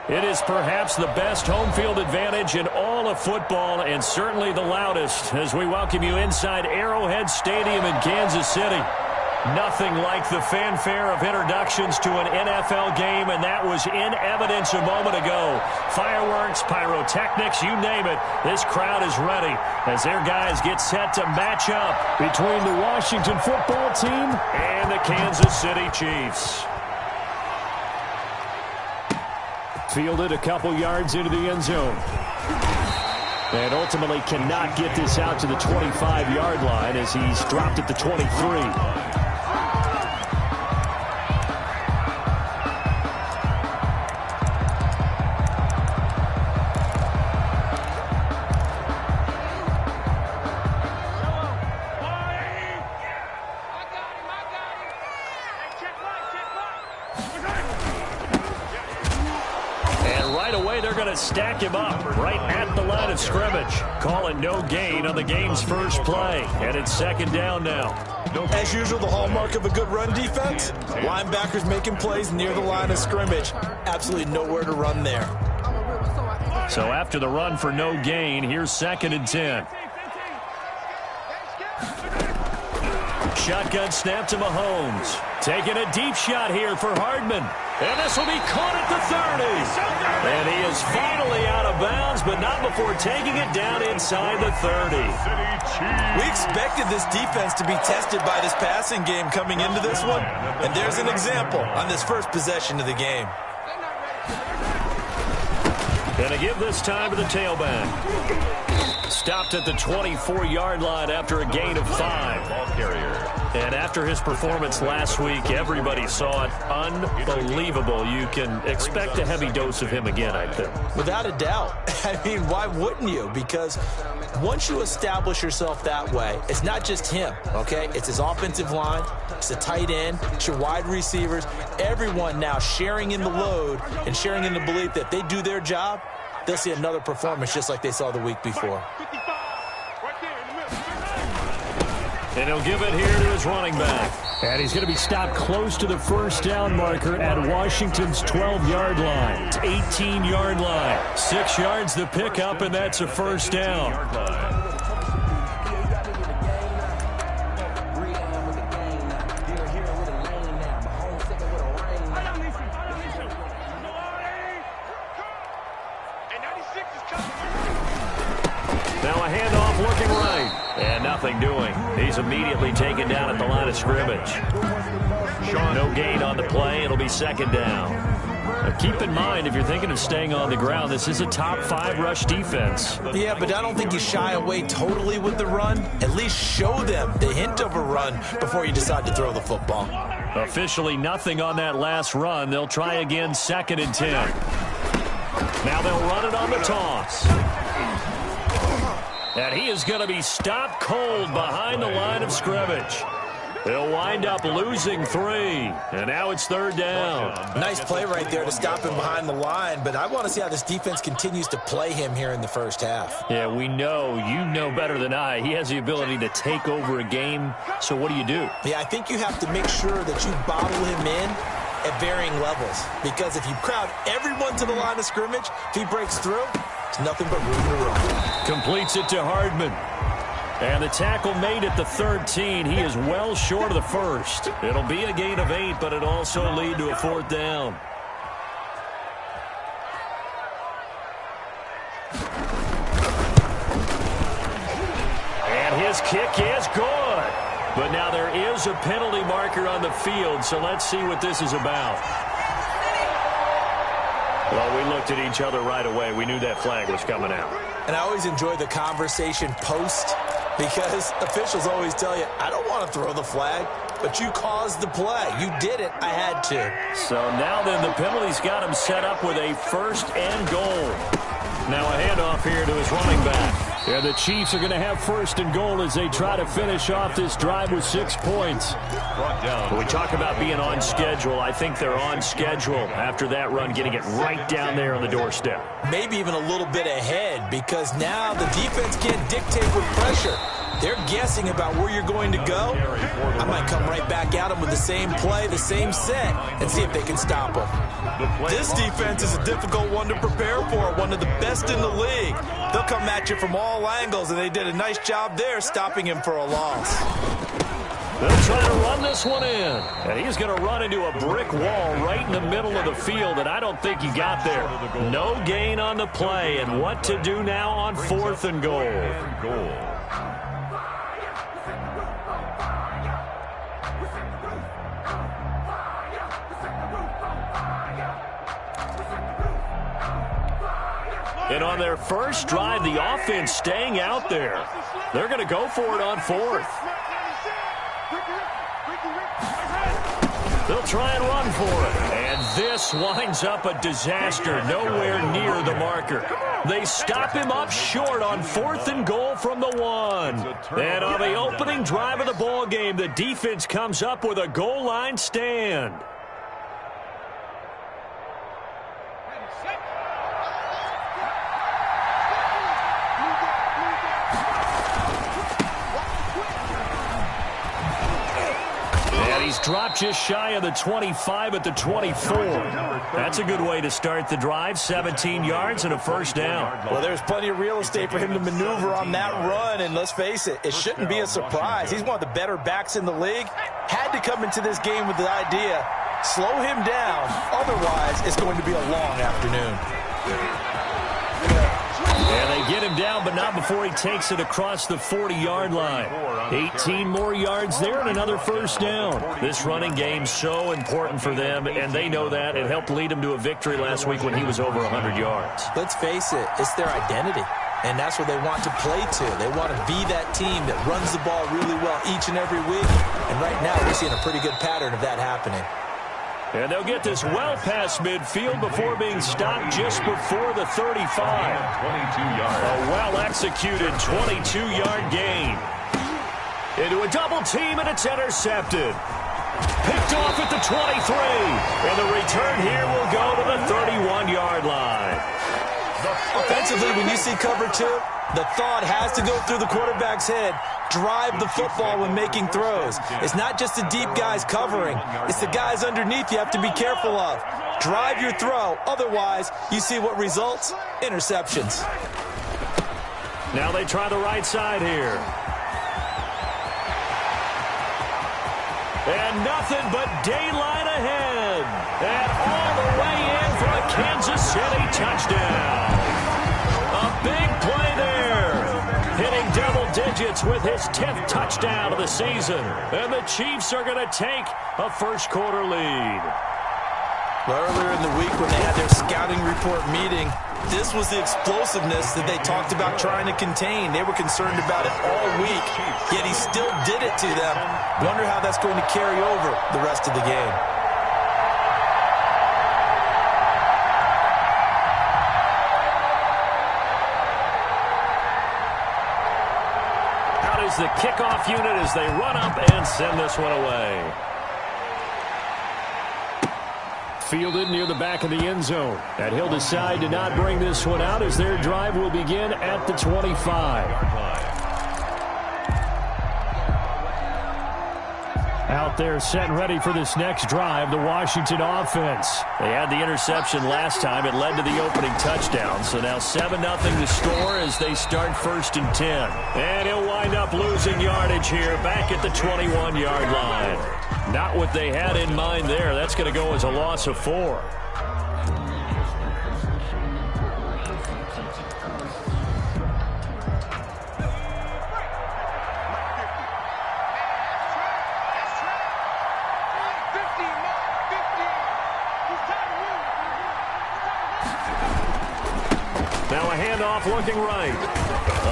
It is perhaps the best home field advantage in all of football, and certainly the loudest, as we welcome you inside Arrowhead Stadium in Kansas City. Nothing like the fanfare of introductions to an NFL game, and that was in evidence a moment ago. Fireworks, pyrotechnics, you name it. This crowd is ready as their guys get set to match up between the Washington football team and the Kansas City Chiefs. Fielded a couple yards into the end zone. And ultimately cannot get this out to the 25-yard line as he's dropped at the 23. Stack him up right at the line of scrimmage. Call it no gain on the game's first play. And it's second down now. As usual, the hallmark of a good run defense, linebackers making plays near the line of scrimmage. Absolutely nowhere to run there. So after the run for no gain, here's 2nd and 10. Shotgun snap to Mahomes. Taking a deep shot here for Hardman. And this will be caught at the 30. And he is finally out of bounds, but not before taking it down inside the 30. We expected this defense to be tested by this passing game coming into this one. And there's an example on this first possession of the game. Going to give this time to the tailback. Stopped at the 24-yard line after a gain of 5. Ball carrier. And after his performance last week, everybody saw it. Unbelievable. You can expect a heavy dose of him again, I think. Without a doubt. I mean, why wouldn't you? Because once you establish yourself that way, it's not just him, okay? It's his offensive line, it's the tight end, it's your wide receivers, everyone now sharing in the load and sharing in the belief that they do their job, they'll see another performance just like they saw the week before. And he'll give it here to his running back. And he's going to be stopped close to the first down marker at Washington's 12-yard line. It's 18-yard line. 6 yards the pickup, and that's a first down. Now a handoff looking right. And nothing doing. He's immediately taken down at the line of scrimmage. No gain on the play. It'll be 2nd down. Now keep in mind, if you're thinking of staying on the ground, this is a top 5 rush defense. Yeah, but I don't think you shy away totally with the run. At least show them the hint of a run before you decide to throw the football. Officially nothing on that last run. They'll try again 2nd and 10. Now they'll run it on the toss. And he is going to be stopped cold behind the line of scrimmage. They'll wind up losing 3. And now it's 3rd down. Nice play right there to stop him behind the line. But I want to see how this defense continues to play him here in the first half. Yeah, we know. You know better than I. He has the ability to take over a game. So what do you do? Yeah, I think you have to make sure that you bottle him in at varying levels. Because if you crowd everyone to the line of scrimmage, if he breaks through, it's nothing but room to run. Completes it to Hardman. And the tackle made at the 13. He is well short of the first. It'll be a gain of 8, but it'll also lead to a 4th down. And his kick is good. But now there is a penalty marker on the field, so let's see what this is about. Well, we looked at each other right away. We knew that flag was coming out. And I always enjoy the conversation post because officials always tell you, I don't want to throw the flag, but you caused the play. You did it. I had to. So now then the penalty's got him set up with a 1st and goal. Now a handoff here to his running back. Yeah, the Chiefs are going to have 1st and goal as they try to finish off this drive with 6 points. When we talk about being on schedule, I think they're on schedule after that run, getting it right down there on the doorstep. Maybe even a little bit ahead because now the defense can't dictate with pressure. they're guessing about where you're going to go, I might come right back at them with the same play, the same set, and see if they can stop them. This defense is a difficult one to prepare for, one of the best in the league. They'll come at you from all angles, and they did a nice job there stopping him for a loss. They'll try to run this one in. And he's going to run into a brick wall right in the middle of the field, and I don't think he got there. No gain on the play, and what to do now on 4th and goal. And on their first drive, the offense staying out there. They're going to go for it on 4th. They'll try and run for it. And this winds up a disaster, nowhere near the marker. They stop him up short on 4th and goal from the 1. And on the opening drive of the ball game, the defense comes up with a goal line stand. He's dropped just shy of the 25 at the 24. That's a good way to start the drive. 17 yards and a first down. Well, there's plenty of real estate for him to maneuver on that run, and let's face it, it shouldn't be a surprise. He's one of the better backs in the league. Had to come into this game with the idea, slow him down, otherwise it's going to be a long afternoon. And they get him down, but not before he takes it across the 40-yard line. 18 more yards there and another first down. This running game so important for them, and they know that. It helped lead them to a victory last week when he was over 100 yards. Let's face it, it's their identity, and that's what they want to play to. They want to be that team that runs the ball really well each and every week, and right now we're seeing a pretty good pattern of that happening. And they'll get this well past midfield before being stopped just before the 35. 22 yards. A well-executed 22-yard gain. Into a double team, and it's intercepted. Picked off at the 23. And the return here will go to the 31-yard line. Offensively, when you see cover 2, the thought has to go through the quarterback's head. Drive the football when making throws. It's not just the deep guys covering. It's the guys underneath you have to be careful of. Drive your throw. Otherwise, you see what results? Interceptions. Now they try the right side here. And nothing but daylight ahead. And all the way in for a Kansas City touchdown. A big play there. Hitting double digits with his 10th touchdown of the season. And the Chiefs are going to take a first-quarter lead. Well, earlier in the week when they had their scouting report meeting, this was the explosiveness that they talked about trying to contain. They were concerned about it all week, yet he still did it to them. Wonder how that's going to carry over the rest of the game. Out is the kickoff unit as they run up and send this one away. Fielded near the back of the end zone. And he'll decide to not bring this one out as their drive will begin at the 25. Out there set and ready for this next drive, the Washington offense. They had the interception last time. It led to the opening touchdown. So now 7-0 to score as they start 1st and 10. And he'll wind up losing yardage here back at the 21-yard line. Not what they had in mind there. That's going to go as a loss of 4. Now a handoff looking right.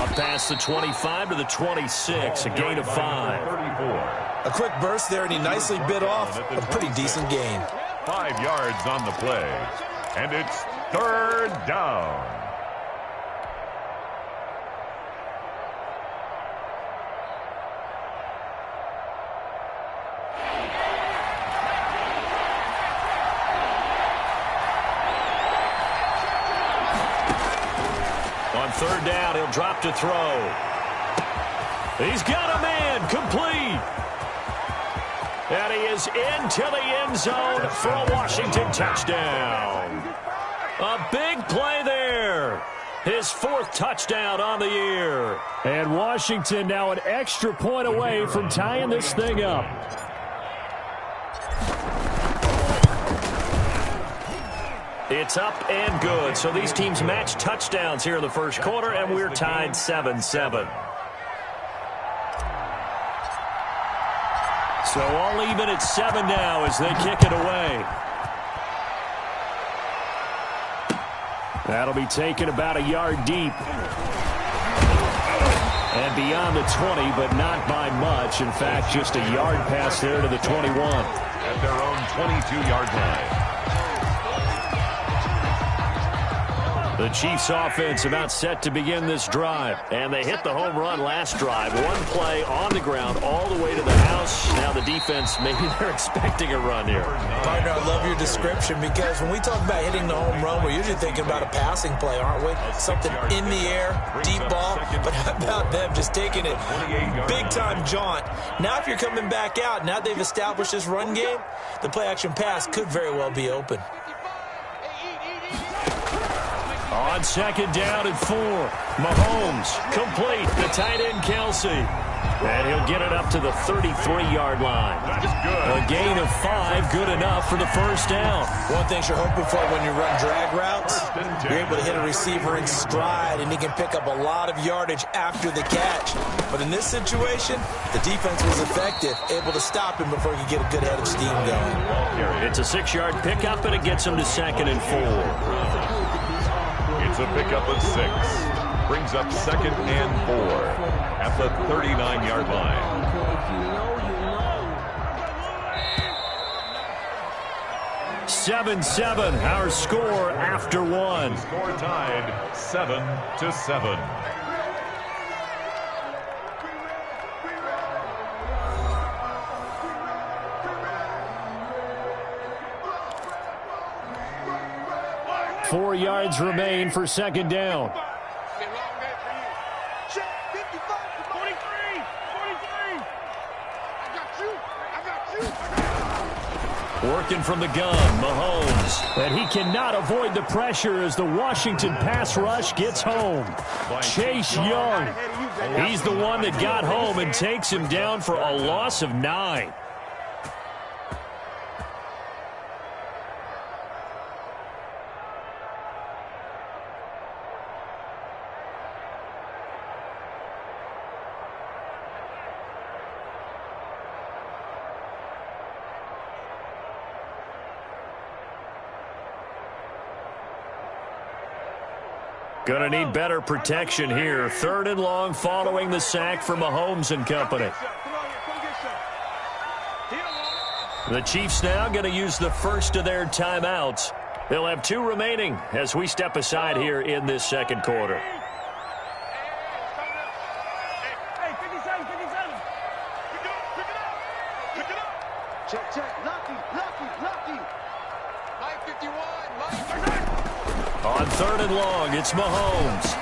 Up past the 25 to the 26, a gain of 5. A quick burst there, and he nicely bit off a pretty decent gain. 5 yards on the play, and it's 3rd down. On 3rd down, he'll drop to throw. He's got a man, complete. And he is into the end zone for a Washington touchdown. A big play there. His 4th touchdown on the year. And Washington now an extra point away from tying this thing up. It's up and good. So these teams match touchdowns here in the first quarter, and we're tied 7-7. So all even at 7 now as they kick it away. That'll be taken about a yard deep. And beyond the 20, but not by much. In fact, just a yard pass there to the 21. At their own 22-yard line. The Chiefs offense about set to begin this drive. And they hit the home run last drive. One play on the ground all the way to the house. Now the defense, maybe they're expecting a run here. Partner, I love your description because when we talk about hitting the home run, we're usually thinking about a passing play, aren't we? Something in the air, deep ball. But how about them just taking it big-time jaunt? Now if you're coming back out, now they've established this run game, the play-action pass could very well be open. On 2nd down and 4, Mahomes complete, the tight end Kelsey. And he'll get it up to the 33-yard line. A gain of 5, good enough for the first down. One thing you're hoping for when you run drag routes, you're able to hit a receiver in stride, and he can pick up a lot of yardage after the catch. But in this situation, the defense was effective, able to stop him before he could get a good head of steam going. It's a 6-yard pickup, and it gets him to 2nd and 4. It's a pickup of 6. Brings up 2nd and 4 at the 39-yard line. 7-7, our score after 1. Score tied 7-7. Four yards remain for 2nd down. Working from the gun, Mahomes. And he cannot avoid the pressure as the Washington pass rush gets home. Chase Young, he's the one that got home and takes him down for a loss of 9. Going to need better protection here. 3rd and long following the sack for Mahomes and company. The Chiefs now going to use the first of their timeouts. They'll have 2 remaining as we step aside here in this 2nd quarter. On 3rd and long, it's Mahomes.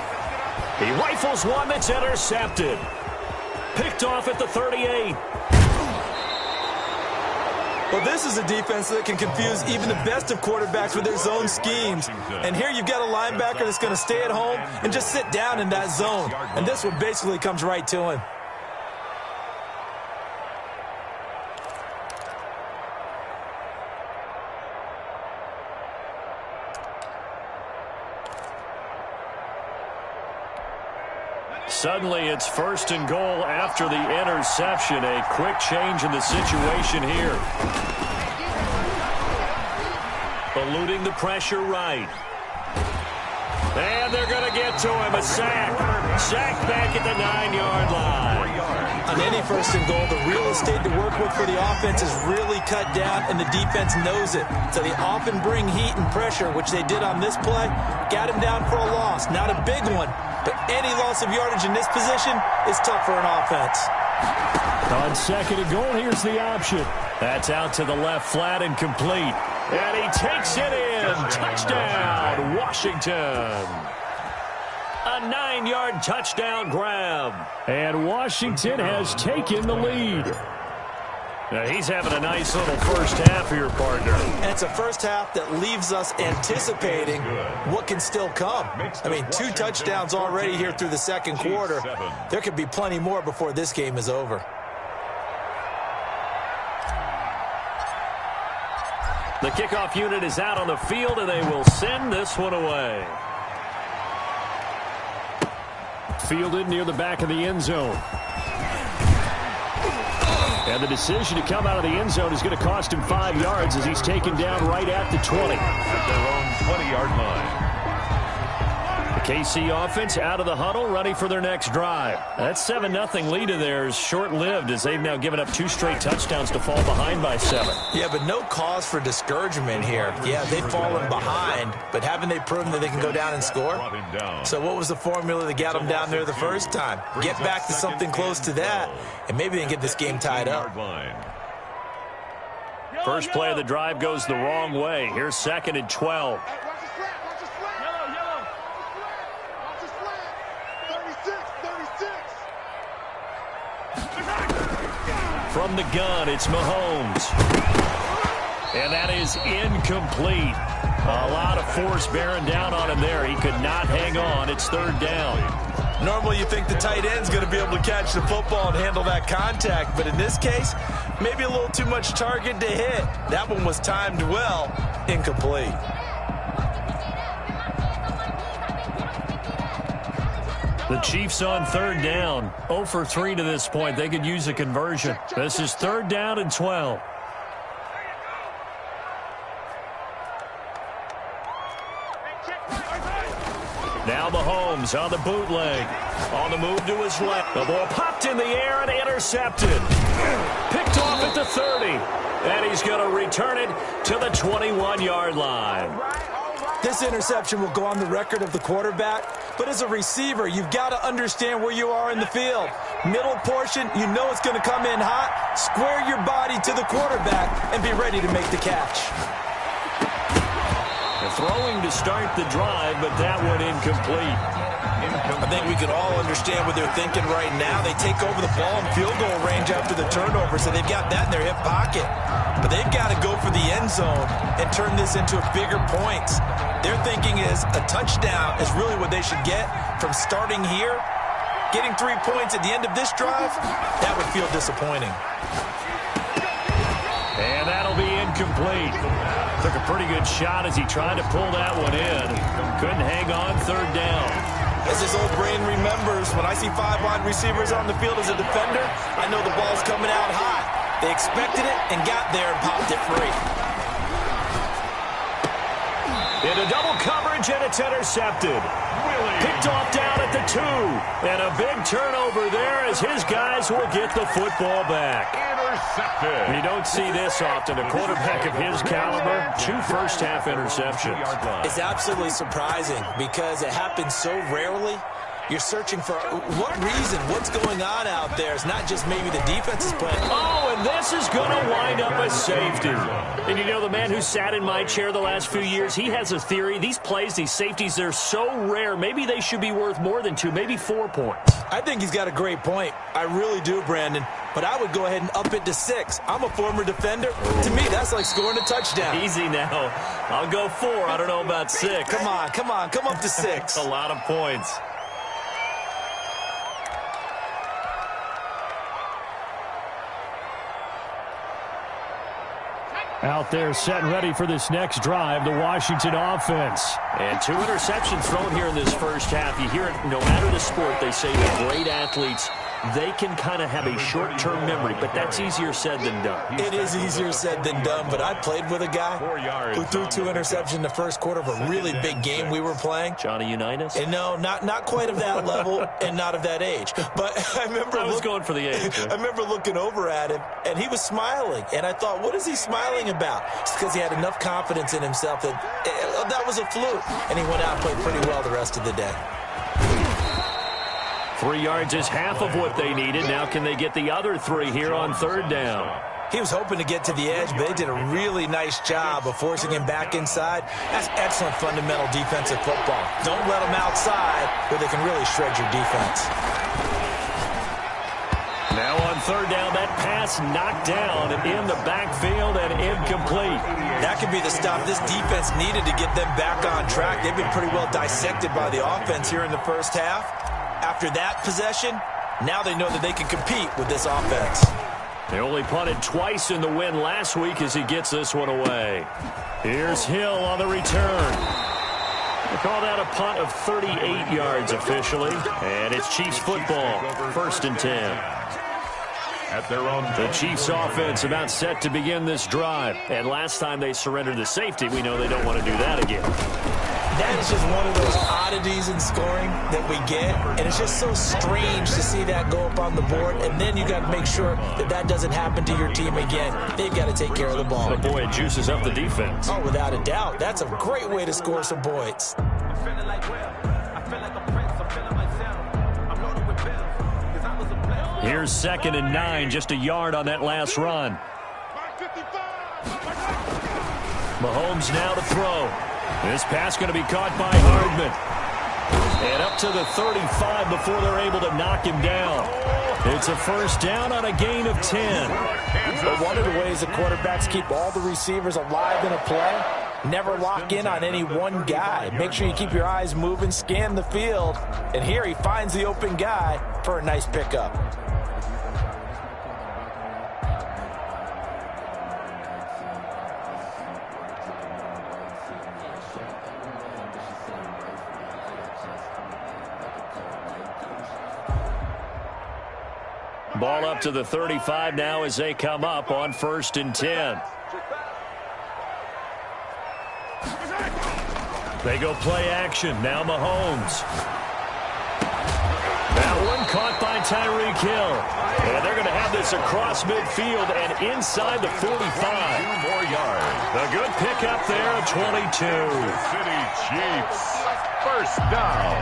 He rifles one that's intercepted. Picked off at the 38. Well, this is a defense that can confuse even the best of quarterbacks with their zone schemes. And here you've got a linebacker that's going to stay at home and just sit down in that zone. And this one basically comes right to him. Suddenly, it's 1st and goal after the interception. A quick change in the situation here. Eluding the pressure right. And they're going to get to him. A sack. Sack back at the 9-yard line. On any 1st and goal, the real estate to work with for the offense is really cut down, and the defense knows it. So they often bring heat and pressure, which they did on this play. Got him down for a loss. Not a big one, but any loss of yardage in this position is tough for an offense. On 2nd and goal, here's the option. That's out to the left, flat and complete. And he takes it in. Touchdown, Washington. A 9-yard touchdown grab. And Washington has taken the lead. Now he's having a nice little first half here, partner. And it's a first half that leaves us anticipating what can still come. I mean, 2 touchdowns already here through the second quarter. There could be plenty more before this game is over. The kickoff unit is out on the field, and they will send this one away. Fielded near the back of the end zone. And the decision to come out of the end zone is going to cost him 5 yards as he's taken down right at the 20. At their own 20-yard line. The KC offense out of the huddle, ready for their next drive. That 7-0 lead of theirs short-lived as they've now given up 2 straight touchdowns to fall behind by 7. Yeah, but no cause for discouragement here. Yeah, they've fallen behind, but haven't they proven that they can go down and score? So what was the formula that got them down there the first time? Get back to something close to that, and maybe they can get this game tied up. First play of the drive goes the wrong way. Here's 2nd and 12. From the gun, it's Mahomes. And that is incomplete. A lot of force bearing down on him there. He could not hang on. It's 3rd down. Normally you think the tight end's going to be able to catch the football and handle that contact, but in this case, maybe a little too much target to hit. That one was timed well, incomplete. The Chiefs on 3rd down. 0 for 3 to this point. They could use a conversion. This is 3rd down and 12. Now Mahomes on the bootleg. On the move to his left. The ball popped in the air and intercepted. Picked off at the 30. And he's going to return it to the 21-yard line. This interception will go on the record of the quarterback, but as a receiver, you've got to understand where you are in the field. Middle portion, you know it's going to come in hot. Square your body to the quarterback and be ready to make the catch. Throwing to start the drive, but that one incomplete. I think we can all understand what they're thinking right now. They take over the ball in field goal range after the turnover, so they've got that in their hip pocket. But they've got to go for the end zone and turn this into bigger points. Their thinking is a touchdown is really what they should get from starting here. Getting 3 points at the end of this drive, that would feel disappointing. And that'll be incomplete. Took a pretty good shot as he tried to pull that one in. Couldn't hang on. 3rd down. As his old brain remembers, when I see 5 wide receivers on the field as a defender, I know the ball's coming out hot. They expected it and got there and popped it free. Into double coverage, and it's intercepted. Picked off down at the 2. And a big turnover there as his guys will get the football back. Intercepted. You don't see this often. A quarterback of his caliber, 2 first-half interceptions. It's absolutely surprising because it happens so rarely. You're searching for what reason, what's going on out there. It's not just maybe the defense is playing. Oh, and this is going to wind up a safety. And you know, the man who sat in my chair the last few years, he has a theory. These plays, these safeties, they're so rare. Maybe they should be worth more than 2, maybe 4 points. I think he's got a great point. I really do, Brandon. But I would go ahead and up it to 6. I'm a former defender. To me, that's like scoring a touchdown. Easy now. I'll go 4. I don't know about 6. Come on. Come up to 6. A lot of points. Out there set and ready for this next drive, the Washington offense. And 2 interceptions thrown here in this first half. You hear it, no matter the sport, they say that great athletes, they can kind of have a short-term memory, but that's easier said than done. It is easier said than done, but I played with a guy who threw 2 interceptions in the first quarter of a really big game we were playing. Johnny Unitas? And no, not quite of that level and not of that age. But I remember I was going for the age. I remember looking over at him, and he was smiling. And I thought, what is he smiling about? It's because he had enough confidence in himself that that was a fluke. And he went out and played pretty well the rest of the day. 3 yards is half of what they needed. Now can they get the other 3 here on 3rd down? He was hoping to get to the edge, but they did a really nice job of forcing him back inside. That's excellent fundamental defensive football. Don't let them outside where they can really shred your defense. Now on third down, that pass knocked down in the backfield and incomplete. That could be the stop this defense needed to get them back on track. They've been pretty well dissected by the offense here in the first half. After that possession, now they know that they can compete with this offense. They only punted twice in the win last week as he gets this one away. Here's Hill on the return. They call that a punt of 38 yards officially. And it's Chiefs football, 1st and 10. At their own. The Chiefs offense about set to begin this drive. And last time they surrendered the safety, we know they don't want to do that again. That is just one of those oddities in scoring that we get, and it's just so strange to see that go up on the board, and then you got to make sure that that doesn't happen to your team again. They've got to take care of the ball. But boy, it juices up the defense. Oh, without a doubt. That's a great way to score some points. Here's 2nd and 9, just a yard on that last run. Mahomes now to throw. This pass going to be caught by Hardman. And up to the 35 before they're able to knock him down. It's a first down on a gain of 10. But one of the ways the quarterbacks keep all the receivers alive in a play, never lock in on any one guy. Make sure you keep your eyes moving, scan the field. And here he finds the open guy for a nice pickup. Ball up to the 35 now as they come up on 1st and 10. They go play action. Now Mahomes. That one caught by Tyreek Hill. And they're going to have this across midfield and inside the 45. 2 more yards. The good pickup there of 22. City Chiefs. First down.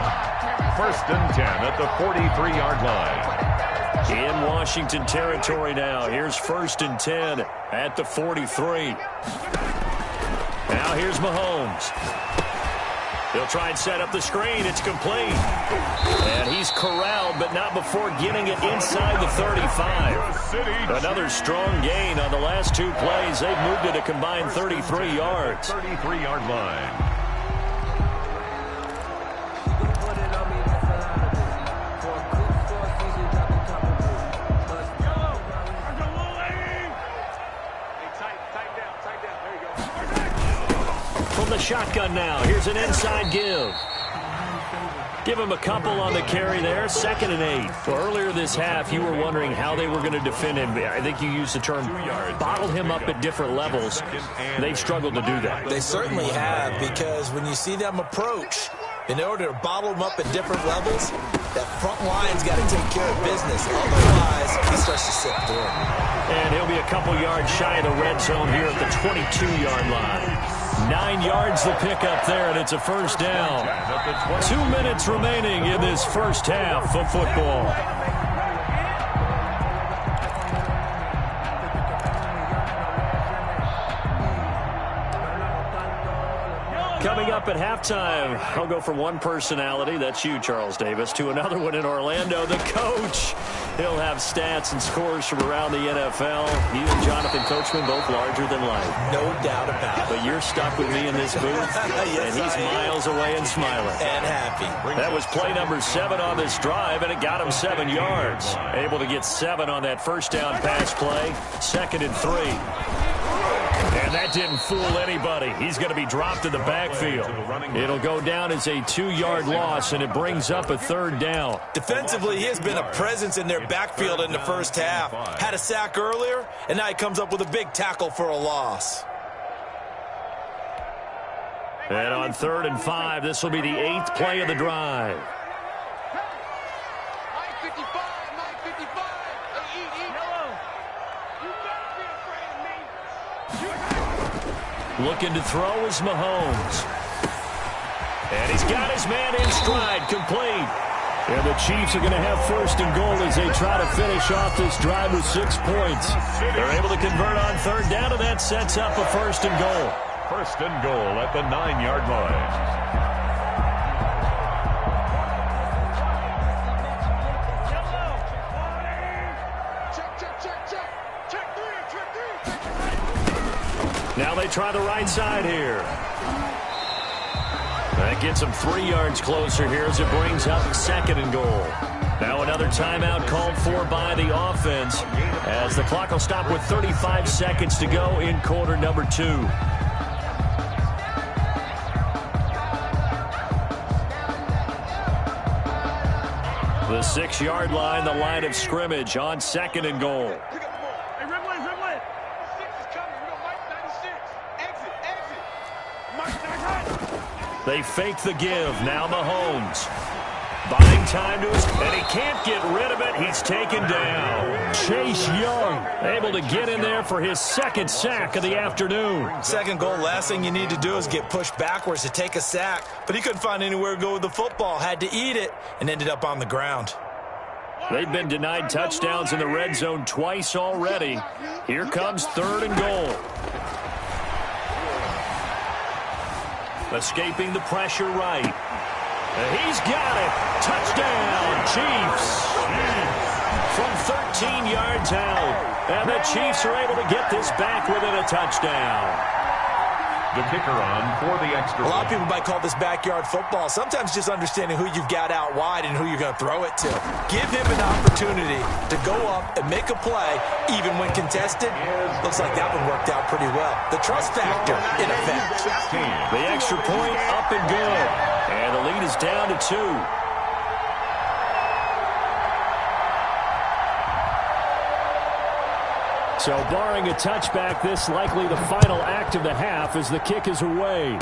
1st and 10 at the 43-yard line. In Washington territory now. Here's 1st and 10 at the 43. Now here's Mahomes. He'll try and set up the screen. It's complete. And he's corralled, but not before getting it inside the 35. Another strong gain on the last 2 plays. They've moved it a combined 33 yards. 33-yard line. The shotgun now. Here's an inside give. Give him a couple on the carry there. 2nd and 8. Well, earlier this half, you were wondering how they were going to defend him. I think you used the term bottle him up at different levels. They've struggled to do that. They certainly have, because when you see them approach, in order to bottle them up at different levels, that front line's got to take care of business. Otherwise, he starts to slip through. And he'll be a couple yards shy of the red zone here at the 22-yard line. 9 yards the pickup there, and it's a first down. 2 minutes remaining in this first half of football. Coming up at halftime, I'll go from one personality, that's you, Charles Davis, to another one in Orlando, the coach. He'll have stats and scores from around the NFL. You and Jonathan Coachman, both larger than life. No doubt about it. But you're stuck with me in this booth, yes, and he's miles away and smiling. And happy. That was play number 7 on this drive, and it got him 7 yards. Able to get 7 on that first down pass play. 2nd and 3. And that didn't fool anybody. He's going to be dropped in the backfield. It'll go down as a 2-yard loss, and it brings up a 3rd down. Defensively, he has been a presence in their backfield in the first half. Had a sack earlier, and now he comes up with a big tackle for a loss. And on 3rd and 5, this will be the 8th play of the drive. Looking to throw is Mahomes. And he's got his man in stride, complete. And the Chiefs are going to have first and goal as they try to finish off this drive with 6 points. They're able to convert on third down, and that sets up a first and goal. First and goal at the 9-yard line. Now they try the right side here. That gets them 3 yards closer here as it brings up second and goal. Now another timeout called for by the offense as the clock will stop with 35 seconds to go in quarter number 2. The 6-yard line, the line of scrimmage on second and goal. They fake the give. Now Mahomes. Buying time to his... And he can't get rid of it. He's taken down. Chase Young able to get in there for his second sack of the afternoon. Second goal, last thing you need to do is get pushed backwards to take a sack. But he couldn't find anywhere to go with the football. Had to eat it and ended up on the ground. They've been denied touchdowns in the red zone twice already. Here comes third and goal. Escaping the pressure right. He's got it. Touchdown, Chiefs. From 13 yards out. And the Chiefs are able to get this back within a touchdown. The kicker on for the extra. A lot of people might call this backyard football. Sometimes just understanding who you've got out wide and who you're going to throw it to. Give him an opportunity to go up and make a play, even when contested. Looks like that one worked out pretty well. The trust factor in effect. The extra point up and good. And the lead is down to 2. So barring a touchback, this likely the final act of the half as the kick is away.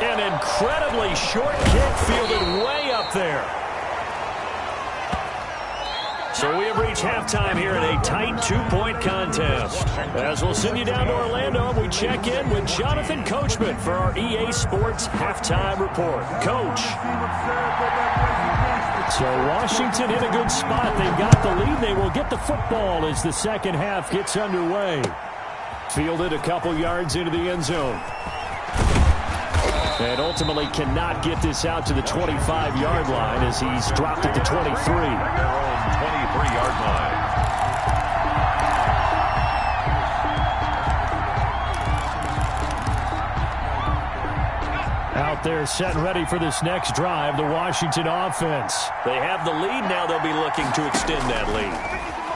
An incredibly short kick fielded way up there. So we have reached halftime here in a tight 2-point contest. As we'll send you down to Orlando, we check in with Jonathan Coachman for our EA Sports Halftime Report. Coach. So Washington in a good spot. They've got the lead. They will get the football as the second half gets underway. Fielded a couple yards into the end zone. And ultimately cannot get this out to the 25-yard line as he's dropped at the 23. 23-yard line. Out there set and ready for this next drive, the Washington offense. They have the lead now. They'll be looking to extend that lead.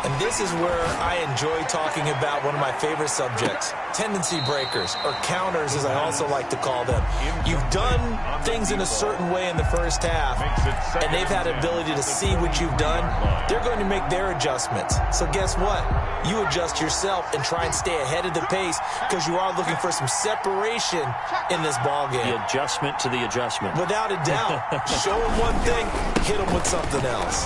And this is where I enjoy talking about one of my favorite subjects, tendency breakers, or counters as I also like to call them. You've done things in a certain way in the first half, and they've had the ability to see what you've done. They're going to make their adjustments. So guess what? You adjust yourself and try and stay ahead of the pace because you are looking for some separation in this ballgame. The adjustment to the adjustment. Without a doubt. Show them one thing, hit them with something else.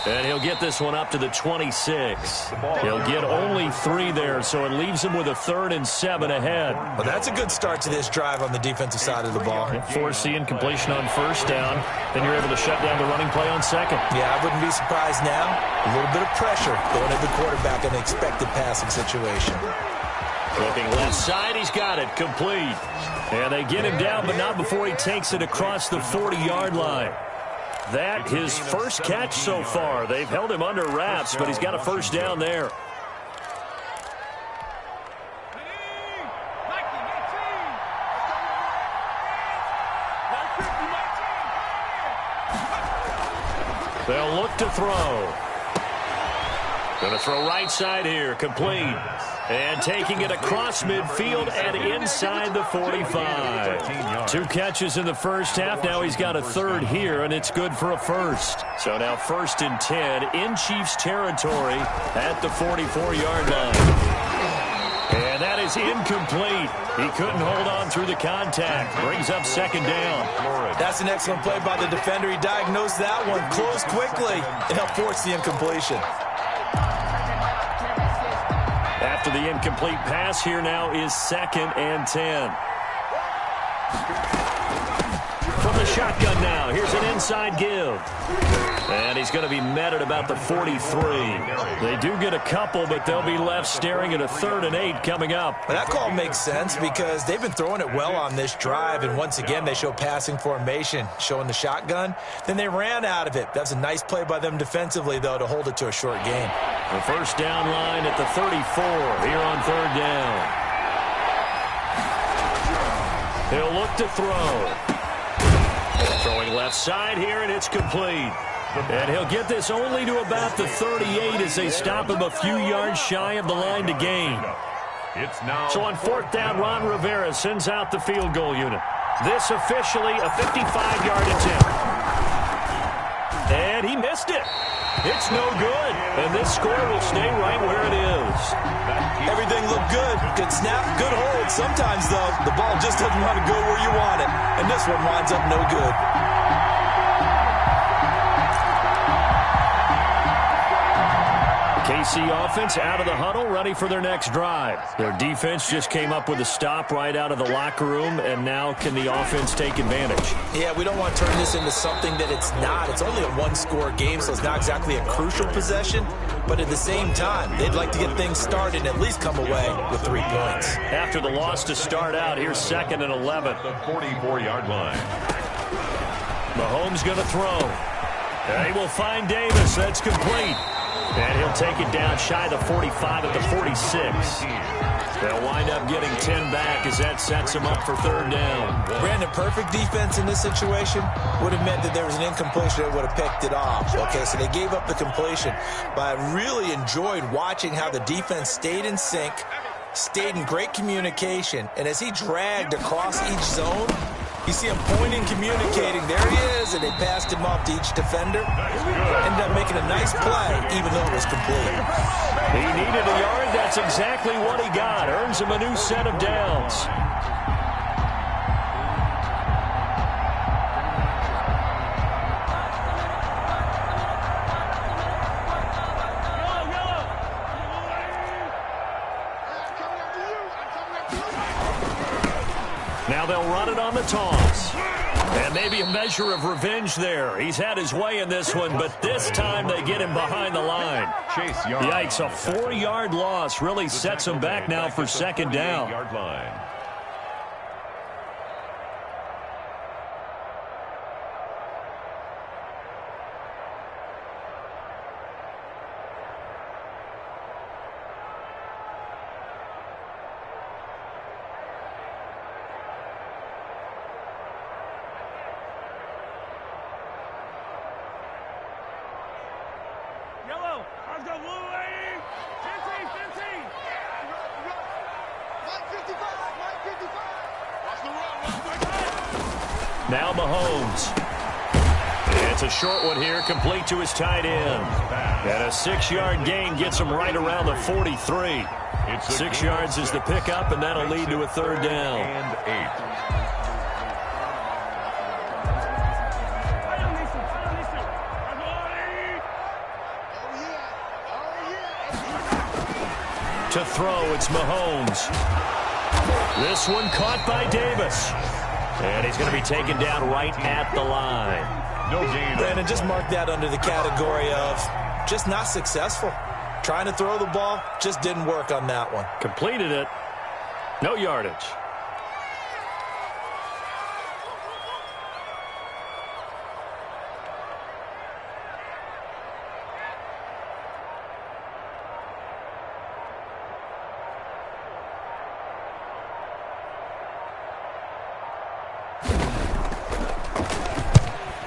And he'll get this one up to the 26. He'll get only 3 there, so it leaves him with a 3rd and 7 ahead. Well, that's a good start to this drive on the defensive side of the ball. Force the incompletion on first down. Then you're able to shut down the running play on second. Yeah, I wouldn't be surprised now. A little bit of pressure going at the quarterback in an expected passing situation. Looking left side, he's got it. Complete. And they get him down, but not before he takes it across the 40-yard line. That his first catch so far. They've held him under wraps, but he's got a first down there. They'll look to throw. Going to throw right side here. Complete. And taking it across midfield and inside the 45. 2 catches in the first half. Now he's got a 3rd here, and it's good for a first. So now 1st and 10 in Chiefs territory at the 44-yard line. And that is incomplete. He couldn't hold on through the contact. Brings up second down. That's an excellent play by the defender. He diagnosed that one, closed quickly, and helped force the incompletion. After the incomplete pass, here now is 2nd and 10. From the shotgun now. Here's an inside give. And he's going to be met at about the 43. They do get a couple, but they'll be left staring at a 3rd and 8 coming up. Well, that call makes sense because they've been throwing it well on this drive, and once again they show passing formation, showing the shotgun. Then they ran out of it. That was a nice play by them defensively, though, to hold it to a short game. The first down line at the 34 here on 3rd down. He'll look to throw. Throwing left side here, and it's complete. And he'll get this only to about the 38 as they stop him a few yards shy of the line to gain. So on 4th down, Ron Rivera sends out the field goal unit. This officially a 55-yard attempt. And he missed it. It's no good. And this score will stay right where it is. Everything looked good. Good snap, good hold. Sometimes, though, the ball just doesn't want to go where you want it. And this one winds up no good. KC offense out of the huddle, ready for their next drive. Their defense just came up with a stop right out of the locker room, and now can the offense take advantage? Yeah, we don't want to turn this into something that it's not. It's only a one-score game, so it's not exactly a crucial possession. But at the same time, they'd like to get things started and at least come away with 3 points. After the loss to start out, here's 2nd and 11. The 44-yard line. Mahomes going to throw. They will find Davis. That's complete. And he'll take it down shy of the 45 at the 46. They'll wind up getting 10 back as that sets them up for 3rd down. Brandon, perfect defense in this situation would have meant that there was an incompletion that would have picked it off. Okay, so they gave up the completion. But I really enjoyed watching how the defense stayed in sync, stayed in great communication, and as he dragged across each zone, you see him pointing, communicating. There he is, and they passed him off to each defender. Ended up making a nice play, even though it was complete. He needed a yard. That's exactly what he got. Earns him a new set of downs. Now they'll run it on the toss. And maybe a measure of revenge there. He's had his way in this one, but this time they get him behind the line. Yikes, a 4-yard loss really sets him back now for 2nd down. Now Mahomes. It's a short one here, complete to his tight end. And a 6-yard gain gets him right around the 43. 6 yards is the pickup, and that'll lead to a 3rd down. And 8. To throw, it's Mahomes. This one caught by Davis. And he's going to be taken down right at the line. No gain. Brandon, just mark that under the category of just not successful. Trying to throw the ball, just didn't work on that one. Completed it. No yardage.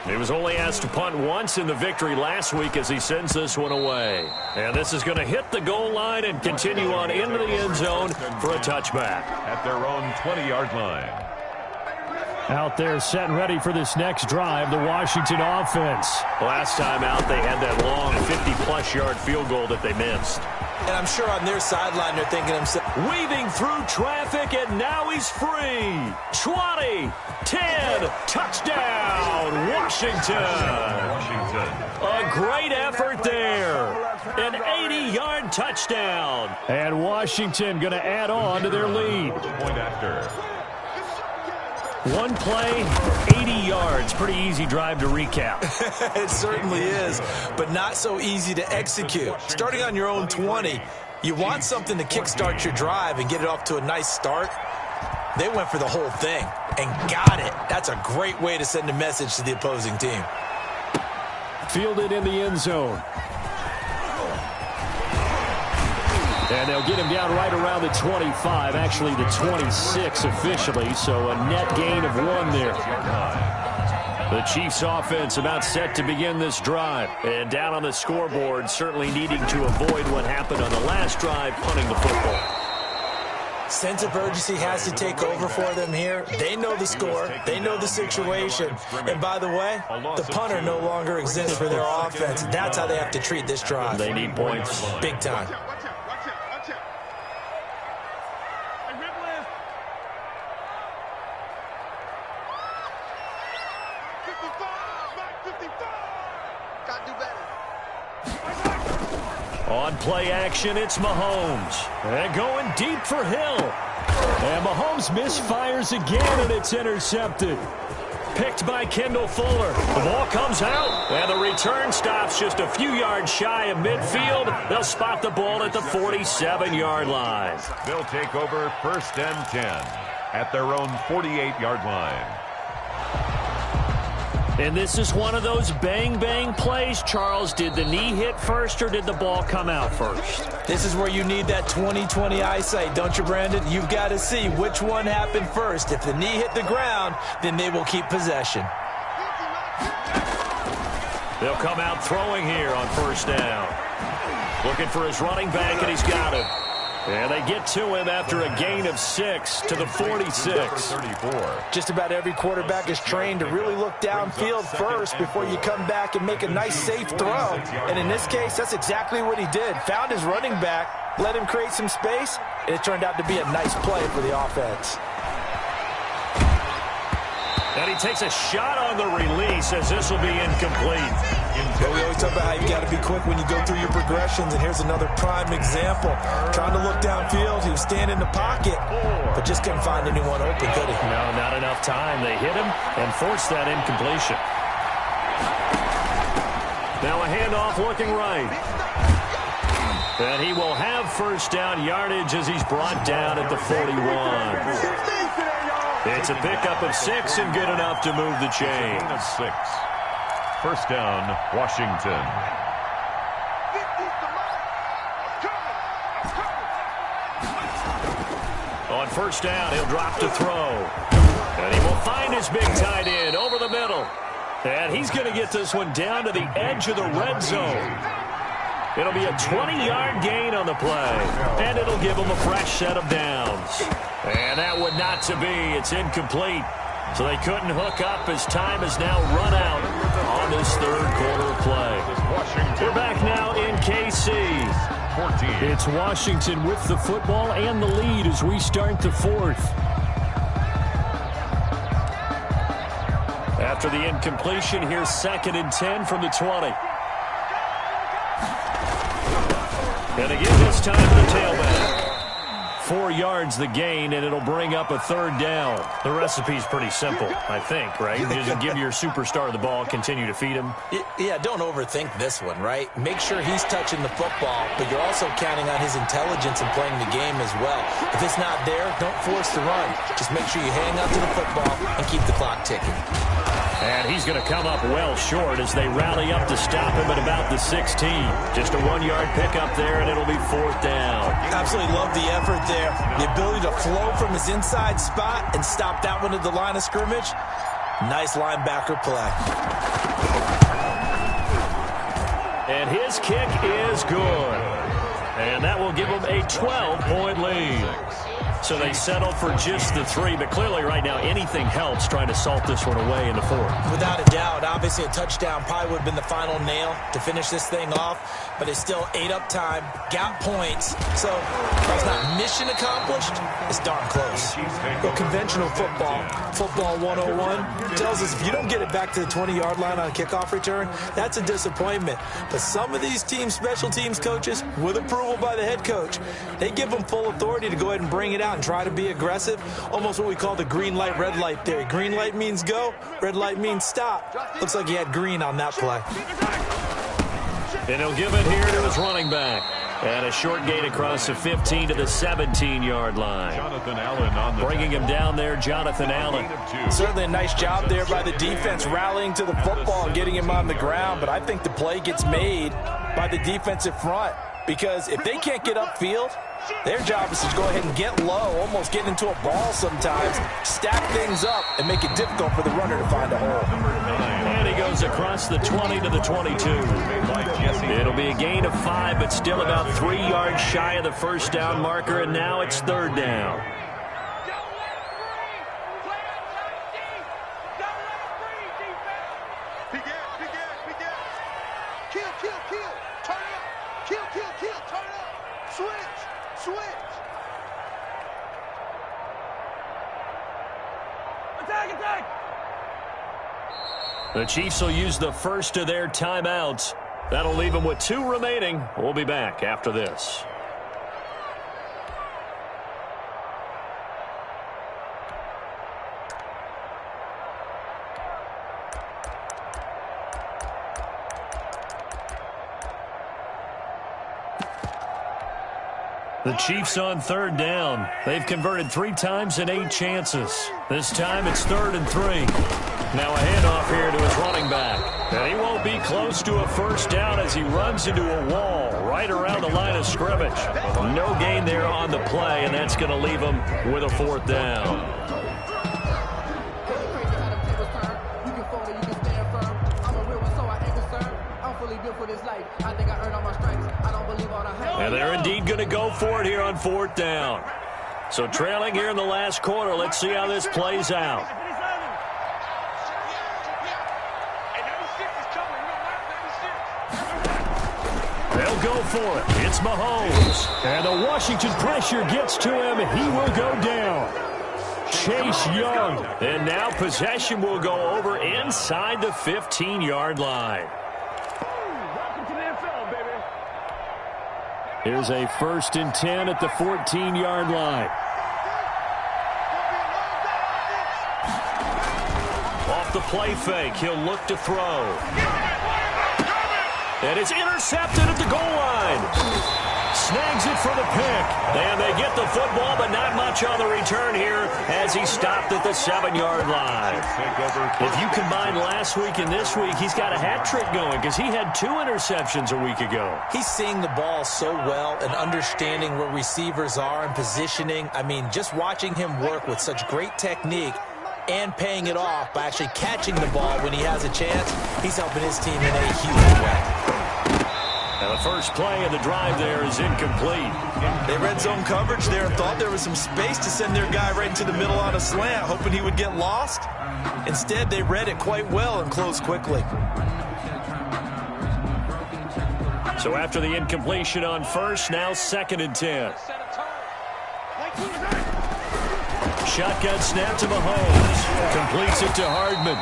He was only asked to punt once in the victory last week as he sends this one away. And this is going to hit the goal line and continue on into the end zone for a touchback. At their own 20-yard line. Out there set and ready for this next drive, the Washington offense. Last time out, they had that long 50-plus yard field goal that they missed. And I'm sure on their sideline they're thinking themselves, weaving through traffic, and now he's free. 20, 10, touchdown, Washington. A great effort there. An 80-yard touchdown. And Washington going to add on to their lead. Point after. One play, 80 yards. Pretty easy drive to recap. It certainly is, but not so easy to execute. Starting on your own 20, you want something to kickstart your drive and get it off to a nice start. They went for the whole thing and got it. That's a great way to send a message to the opposing team. Fielded in the end zone. And they'll get him down right around the 25, actually the 26 officially, so a net gain of 1 there. The Chiefs offense about set to begin this drive. And down on the scoreboard, certainly needing to avoid what happened on the last drive, punting the football. Sense of urgency has to take over for them here. They know the score. They know the situation. And by the way, the punter no longer exists for their offense. That's how they have to treat this drive. They need points. Big time. On play action, it's Mahomes. And going deep for Hill. And Mahomes misfires again, and it's intercepted. Picked by Kendall Fuller. The ball comes out, and the return stops just a few yards shy of midfield. They'll spot the ball at the 47-yard line. They'll take over 1st and 10 at their own 48-yard line. And this is one of those bang-bang plays. Charles, did the knee hit first or did the ball come out first? This is where you need that 20/20 eyesight, don't you, Brandon? You've got to see which one happened first. If the knee hit the ground, then they will keep possession. They'll come out throwing here on 1st down. Looking for his running back, and he's got it. And they get to him after a gain of 6 to the 46. Just about every quarterback is trained to really look downfield first before you come back and make a nice, safe throw. And in this case, that's exactly what he did. Found his running back, let him create some space, and it turned out to be a nice play for the offense. And he takes a shot on the release as this will be incomplete. Well, we always talk about how you got to be quick when you go through your progressions, and here's another prime example. Trying to look downfield, he was standing in the pocket, but just couldn't find anyone open, could he? No, not enough time. They hit him and forced that incompletion. Now a handoff looking right. And he will have 1st down yardage as he's brought down at the 41. It's a pickup of 6 and good enough to move the chains. 6. 1st down, Washington. On 1st down, he'll drop to throw. And he will find his big tight end over the middle. And he's going to get this one down to the edge of the red zone. It'll be a 20-yard gain on the play. And it'll give him a fresh set of downs. And that would not to be. It's incomplete. So they couldn't hook up as time has now run out on this 3rd quarter play. We're back now in KC. 14. It's Washington with the football and the lead as we start the 4th. After the incompletion, here's 2nd and 10 from the 20. And again, this time the tailback. 4 yards the gain, and it'll bring up a 3rd down. The recipe's pretty simple, I think, right? You just give your superstar the ball, continue to feed him. Yeah, don't overthink this one, right? Make sure he's touching the football, but you're also counting on his intelligence in playing the game as well. If it's not there, don't force the run. Just make sure you hang on to the football and keep the clock ticking. And he's going to come up well short as they rally up to stop him at about the 16. Just a 1-yard pickup there, and it'll be 4th down. Absolutely love the effort there. The ability to flow from his inside spot and stop that one at the line of scrimmage. Nice linebacker play. And his kick is good. And that will give him a 12-point lead. So they settle for just the 3, but clearly right now anything helps trying to salt this one away in the 4th. Without a doubt, obviously a touchdown probably would have been the final nail to finish this thing off, but it's still ate up time, got points, so if it's not mission accomplished, it's darn close. Well, conventional football 101 tells us if you don't get it back to the 20-yard line on a kickoff return, that's a disappointment. But some of these teams, special teams coaches, with approval by the head coach, they give them full authority to go ahead and bring it out and try to be aggressive. Almost what we call the green light, red light theory. Green light means go, red light means stop. Looks like he had green on that play. And he'll give it here to his running back. And a short gain across the 15 to the 17-yard line. Jonathan Allen on the bringing him down there, Jonathan Allen. Certainly a nice job there by the defense, rallying to the football and getting him on the ground. But I think the play gets made by the defensive front, because if they can't get upfield, their job is to go ahead and get low, almost get into a ball sometimes, stack things up, and make it difficult for the runner to find a hole. And he goes across the 20 to the 22. It'll be a gain of 5, but still about 3 yards shy of the first down marker, and now it's third down. The Chiefs will use the first of their timeouts. That'll leave them with 2 remaining. We'll be back after this. The Chiefs on third down. They've converted 3 times in 8 chances. This time it's 3rd and 3. Now a handoff here to his running back. And he won't be close to a first down as he runs into a wall right around the line of scrimmage. No gain there on the play, and that's going to leave him with a 4th down. And they're indeed going to go for it here on 4th down. So trailing here in the last quarter. Let's see how this plays out. They'll go for it. It's Mahomes. And the Washington pressure gets to him. He will go down. Chase Young. And now possession will go over inside the 15-yard line. Here's a 1st and 10 at the 14-yard line. Off the play fake, he'll look to throw. And it's intercepted at the goal line. Snags it for the pick. And they get the football, but not much on the return here as he stopped at the 7-yard line. If you combine last week and this week, he's got a hat trick going because he had 2 interceptions a week ago. He's seeing the ball so well and understanding where receivers are and positioning. I mean, just watching him work with such great technique and paying it off by actually catching the ball when he has a chance, he's helping his team in a huge way. Now the first play of the drive there is incomplete. They red zone coverage there and thought there was some space to send their guy right into the middle on a slant, hoping he would get lost. Instead, they read it quite well and closed quickly. So after the incompletion on first, now 2nd and 10. Shotgun snap to Mahomes. Completes it to Hardman.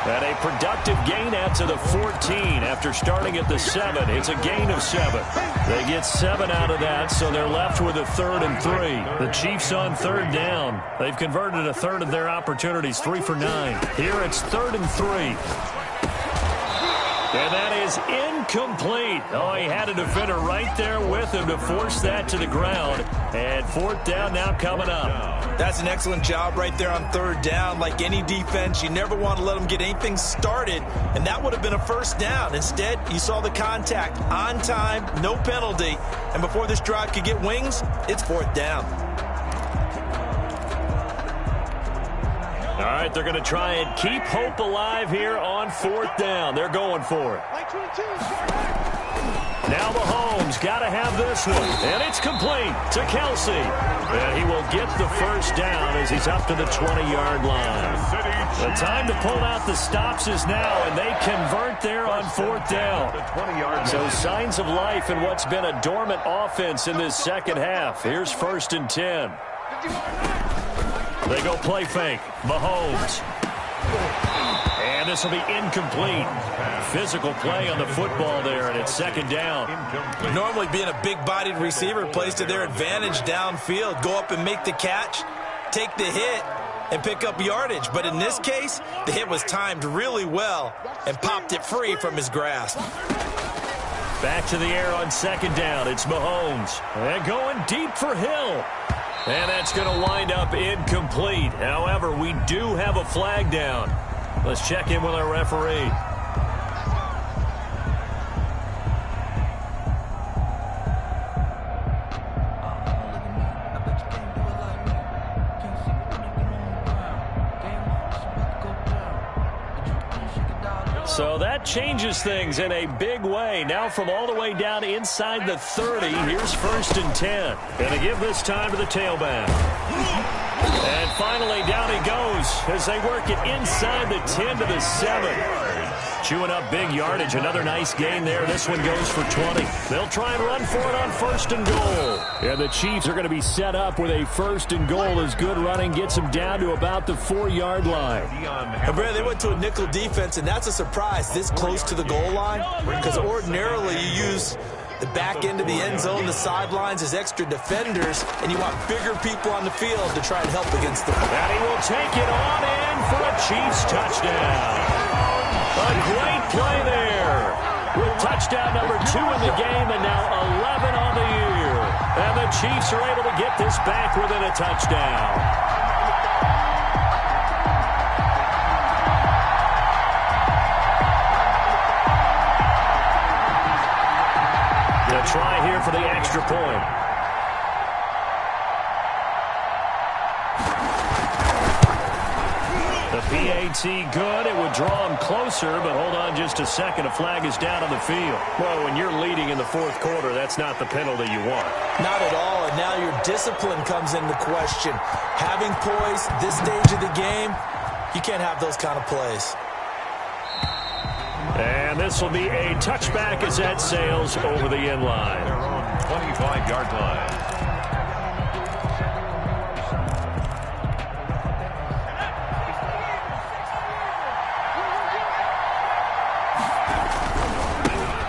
And a productive gain out to the 14 after starting at the 7. It's a gain of 7. They get 7 out of that, so they're left with a 3rd and 3. The Chiefs on 3rd down. They've converted a 1/3 of their opportunities, 3 for 9. Here it's 3rd and 3. And that is incomplete. Oh, he had a defender right there with him to force that to the ground. And 4th down now coming up. That's an excellent job right there on 3rd down. Like any defense, you never want to let them get anything started, and that would have been a 1st down. Instead, you saw the contact on time, no penalty, and before this drive could get wings, it's 4th down. All right, they're going to try and keep hope alive here on 4th down. They're going for it. Now Mahomes got to have this one, and it's complete to Kelsey. And he will get the 1st down as he's up to the 20-yard line. The time to pull out the stops is now, and they convert there on 4th down. So signs of life in what's been a dormant offense in this second half. Here's 1st and 10. They go play fake. Mahomes. And this will be incomplete. Physical play on the football there, and it's second down. Normally being a big-bodied receiver plays to their advantage downfield. Go up and make the catch, take the hit, and pick up yardage. But in this case, the hit was timed really well and popped it free from his grasp. Back to the air on second down. It's Mahomes. And going deep for Hill. And that's going to wind up incomplete. However, we do have a flag down. Let's check in with our referee. So that changes things in a big way. Now from all the way down inside the 30, here's 1st and 10. Going to give this time to the tailback. And finally, down he goes as they work it inside the 10 to the 7. Chewing up big yardage. Another nice gain there. This one goes for 20. They'll try and run for it on 1st and goal. And the Chiefs are going to be set up with a 1st and goal as good running gets them down to about the 4-yard line. And Brad, they went to a nickel defense, and that's a surprise this close to the goal line, because ordinarily you use the back end of the end zone, the sidelines as extra defenders, and you want bigger people on the field to try and help against them. And he will take it on in for a Chiefs touchdown. A great play there with touchdown number 2 in the game and now 11 on the year. And the Chiefs are able to get this back within a touchdown. The try here for the extra point. The PAT good. It would draw him closer, but hold on just a second. A flag is down on the field. Well, when you're leading in the 4th quarter, that's not the penalty you want. Not at all, and now your discipline comes into question. Having poise this stage of the game, you can't have those kind of plays. And this will be a touchback as that sails over the end line. They're on 25-yard line.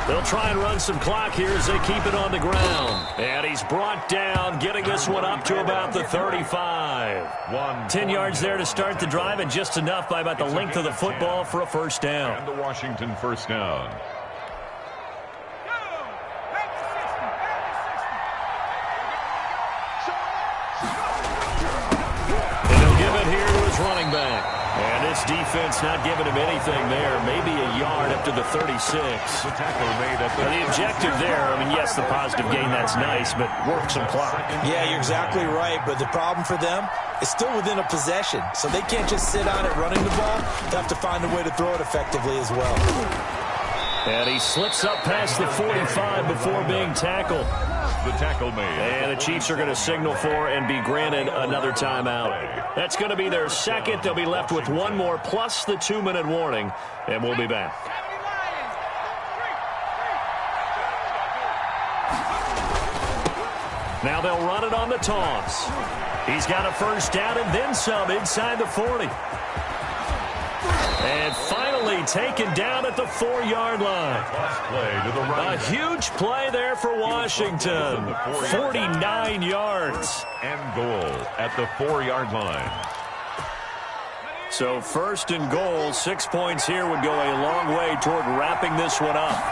They'll try and run some clock here as they keep it on the ground. And he's brought down, getting this one up to about the 35. 10 yards there to start the drive, and just enough by about the length of the football for a 1st down. And the Washington 1st down. And he'll give it here to his running back. And this defense not giving him anything there. Maybe a yard up to the 36. The tackle made at the objective there, I mean, yes, the positive gain, that's nice, but work some clock. Yeah, you're exactly right, but the problem for them is still within a possession, so they can't just sit on it running the ball. They have to find a way to throw it effectively as well. And he slips up past the 45 before being tackled. The tackle made. And the Chiefs are going to signal for and be granted another timeout. That's going to be their second. They'll be left with one more plus the 2-minute warning, and we'll be back. Now they'll run it on the toss. He's got a 1st down and then some inside the 40. And finally taken down at the 4-yard line. A huge play there for Washington. 49 yards. And goal at the 4-yard line. So 1st and goal, 6 points here would go a long way toward wrapping this one up.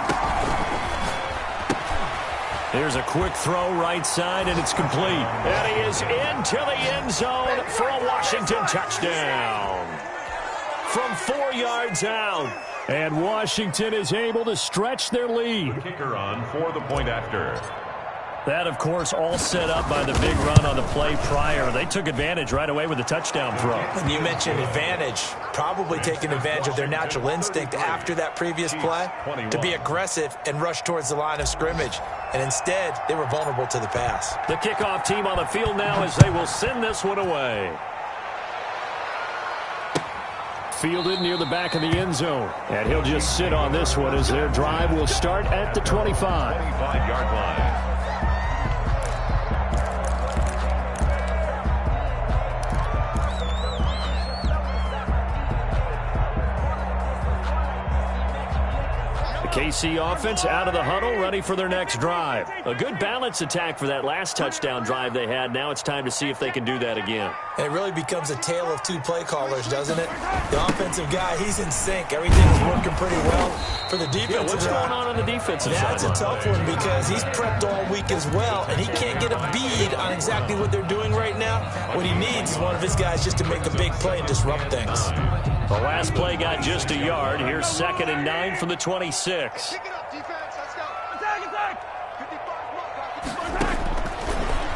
Here's a quick throw right side, and it's complete. And he is into the end zone for a Washington touchdown. From 4 yards out. And Washington is able to stretch their lead. The kicker on for the point after. That, of course, all set up by the big run on the play prior. They took advantage right away with the touchdown throw. And you mentioned advantage. Probably taking advantage of their natural instinct after that previous play to be aggressive and rush towards the line of scrimmage. And instead, they were vulnerable to the pass. The kickoff team on the field now as they will send this one away. Fielded near the back of the end zone. And he'll just sit on this one as their drive will start at the 25. 25-yard line. KC offense out of the huddle, ready for their next drive. A good balanced attack for that last touchdown drive they had. Now it's time to see if they can do that again. And it really becomes a tale of two play callers, doesn't it? The offensive guy, he's in sync. Everything is working pretty well for the defensive side. What's going on the defensive side? That's a tough one because he's prepped all week as well, and he can't get a bead on exactly what they're doing right now. What he needs is one of his guys just to make a big play and disrupt things. The last play got just a yard. Here's 2nd and 9 from the 26.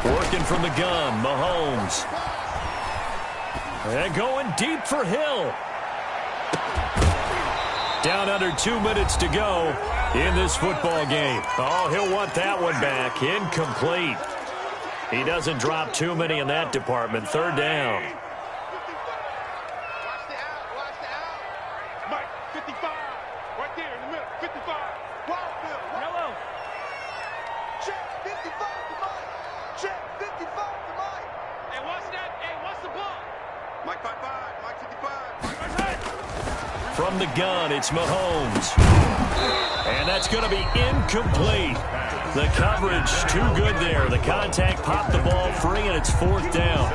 Working from the gun, Mahomes. And going deep for Hill. Down under 2 minutes to go in this football game. Oh, he'll want that one back. Incomplete. He doesn't drop too many in that department. 3rd down. From the gun, it's Mahomes. And that's going to be incomplete. The coverage too good there. The contact popped the ball free, and it's 4th down.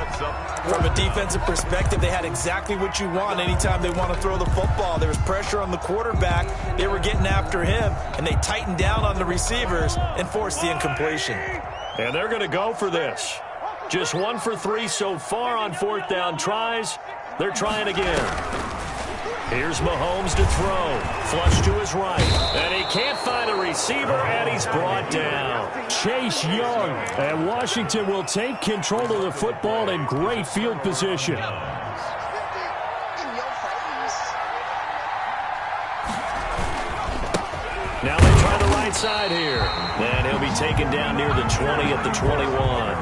From a defensive perspective, they had exactly what you want anytime they want to throw the football. There was pressure on the quarterback. They were getting after him, and they tightened down on the receivers and forced the incompletion. And they're going to go for this. Just 1 for 3 so far on 4th down tries. They're trying again. Here's Mahomes to throw. Flush to his right. And he can't find a receiver, and he's brought down. Chase Young. And Washington will take control of the football in great field position. Now they try the right side here. And he'll be taken down near the 20 at the 21.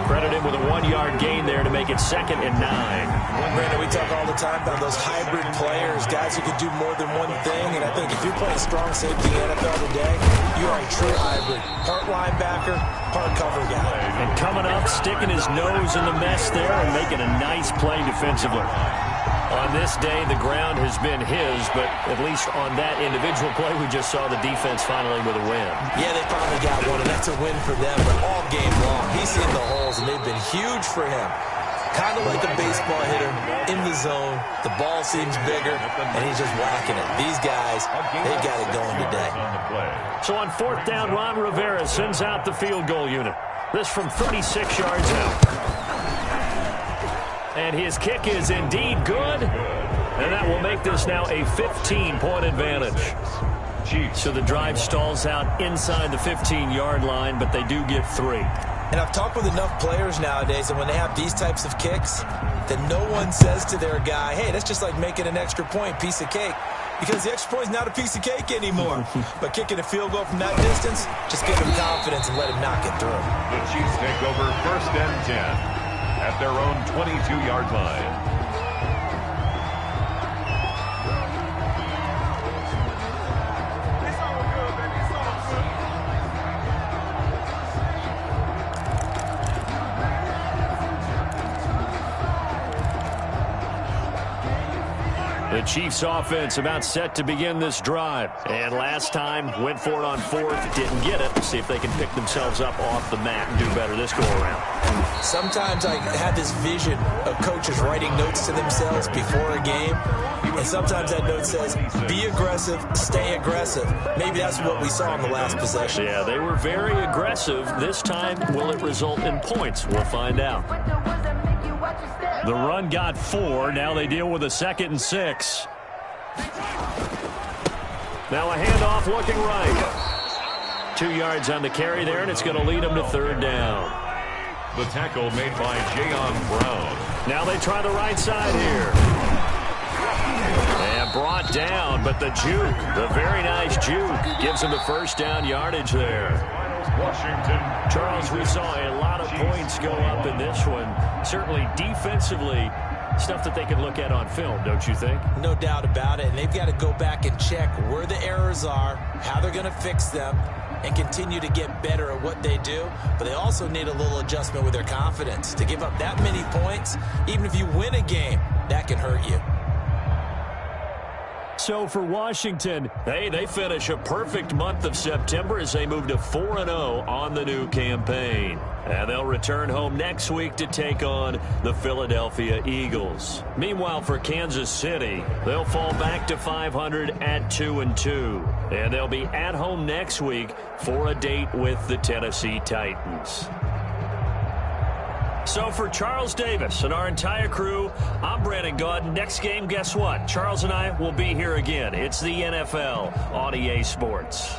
Credit him with a 1-yard gain there to make it 2nd and 9. Brandon, we talk all the time about those hybrid players, guys who can do more than one thing. And I think if you're playing strong safety in the NFL today, you are a true hybrid. Part linebacker, part cover guy. And coming up, sticking his nose in the mess there and making a nice play defensively. On this day, the ground has been his, but at least on that individual play, we just saw the defense finally with a win. Yeah, they finally got one, and that's a win for them. But all game long, he's seen the holes, and they've been huge for him. Kind of like a baseball hitter in the zone. The ball seems bigger, and he's just whacking it. These guys, they've got it going today. So on 4th down, Ron Rivera sends out the field goal unit. This from 36 yards out. And his kick is indeed good. And that will make this now a 15-point advantage. So the drive stalls out inside the 15-yard line, but they do get 3. And I've talked with enough players nowadays, and when they have these types of kicks, that no one says to their guy, hey, that's just like making an extra point, piece of cake. Because the extra point is not a piece of cake anymore. But kicking a field goal from that distance, just give him confidence and let him knock it through. The Chiefs take over 1st and 10. At their own 22-yard line. The Chiefs offense about set to begin this drive. And last time went for it on 4th, didn't get it. See if they can pick themselves up off the mat and do better this go around. Sometimes I have this vision of coaches writing notes to themselves before a game. And sometimes that note says, be aggressive, stay aggressive. Maybe that's what we saw in the last possession. Yeah, they were very aggressive. This time, will it result in points? We'll find out. The run got 4. Now they deal with a 2nd and 6. Now a handoff looking right. 2 yards on the carry there, and it's going to lead them to 3rd down. The tackle made by Jayon Brown. Now they try the right side here. And brought down, but the juke, the very nice juke, gives him the 1st down yardage there. Washington. Charles, we saw a lot of points go up in this one. Certainly defensively, stuff that they can look at on film, don't you think? No doubt about it. And they've got to go back and check where the errors are, how they're going to fix them, and continue to get better at what they do. But they also need a little adjustment with their confidence. To give up that many points, even if you win a game, that can hurt you. So for Washington, they finish a perfect month of September as they move to 4-0 on the new campaign. And they'll return home next week to take on the Philadelphia Eagles. Meanwhile, for Kansas City, they'll fall back to 500 at 2-2. And they'll be at home next week for a date with the Tennessee Titans. So for Charles Davis and our entire crew, I'm Brandon Gaudin. Next game, guess what? Charles and I will be here again. It's the NFL on EA Sports.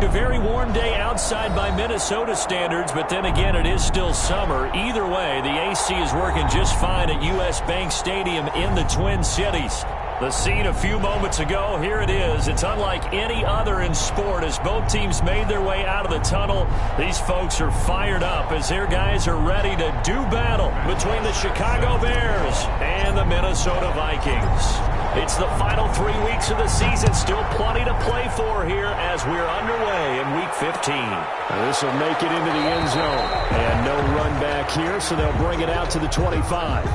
A very warm day outside by Minnesota standards, but then again, it is still summer. Either way, the AC is working just fine at U.S. Bank Stadium in the Twin Cities. The scene a few moments ago, here it is. It's unlike any other in sport as both teams made their way out of the tunnel. These folks are fired up as their guys are ready to do battle between the Chicago Bears and the Minnesota Vikings. It's the final 3 weeks of the season. Still plenty to play for here as we're underway in Week 15. This will make it into the end zone. And no run back here, so they'll bring it out to the 25.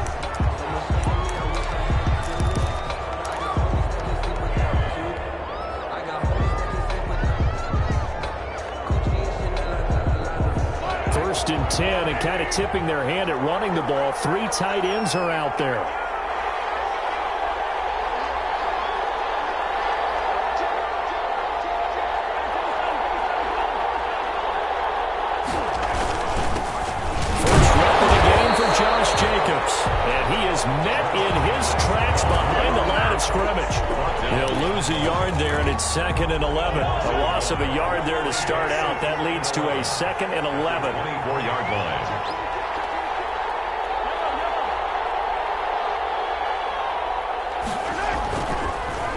First and 10, and kind of tipping their hand at running the ball. 3 tight ends are out there. And he is met in his tracks behind the line of scrimmage. He'll lose a yard there, and it's 2nd and 11. A loss of a yard there to start out. That leads to a 2nd and 11. 24-yard line.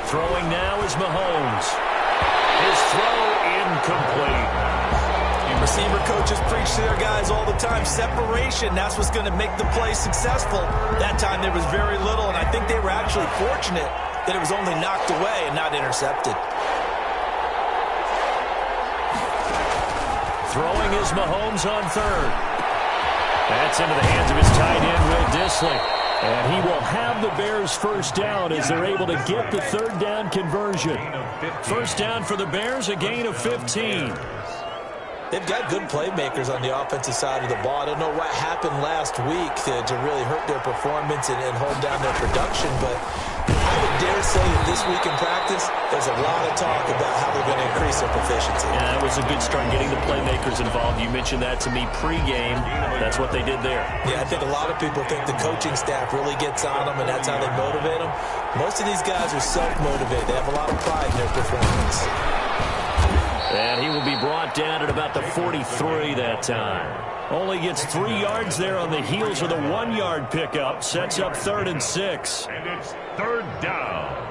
Throwing now is Mahomes. His throw incomplete. Receiver coaches preach to their guys all the time. Separation, that's what's going to make the play successful. That time there was very little, and I think they were actually fortunate that it was only knocked away and not intercepted. Throwing is Mahomes on 3rd. That's into the hands of his tight end, Will Dissly. And he will have the Bears first down as they're able to get the 3rd down conversion. First down for the Bears, a gain of 15. They've got good playmakers on the offensive side of the ball. I don't know what happened last week to really hurt their performance and hold down their production, but I would dare say that this week in practice, there's a lot of talk about how they're going to increase their proficiency. Yeah, that was a good start getting the playmakers involved. You mentioned that to me pregame. That's what they did there. Yeah, I think a lot of people think the coaching staff really gets on them, and that's how they motivate them. Most of these guys are self-motivated. They have a lot of pride in their performance. And he will be brought down at about the 43 that time. Only gets 3 yards there on the heels of the 1-yard pickup. Sets up 3rd and 6. And it's 3rd down.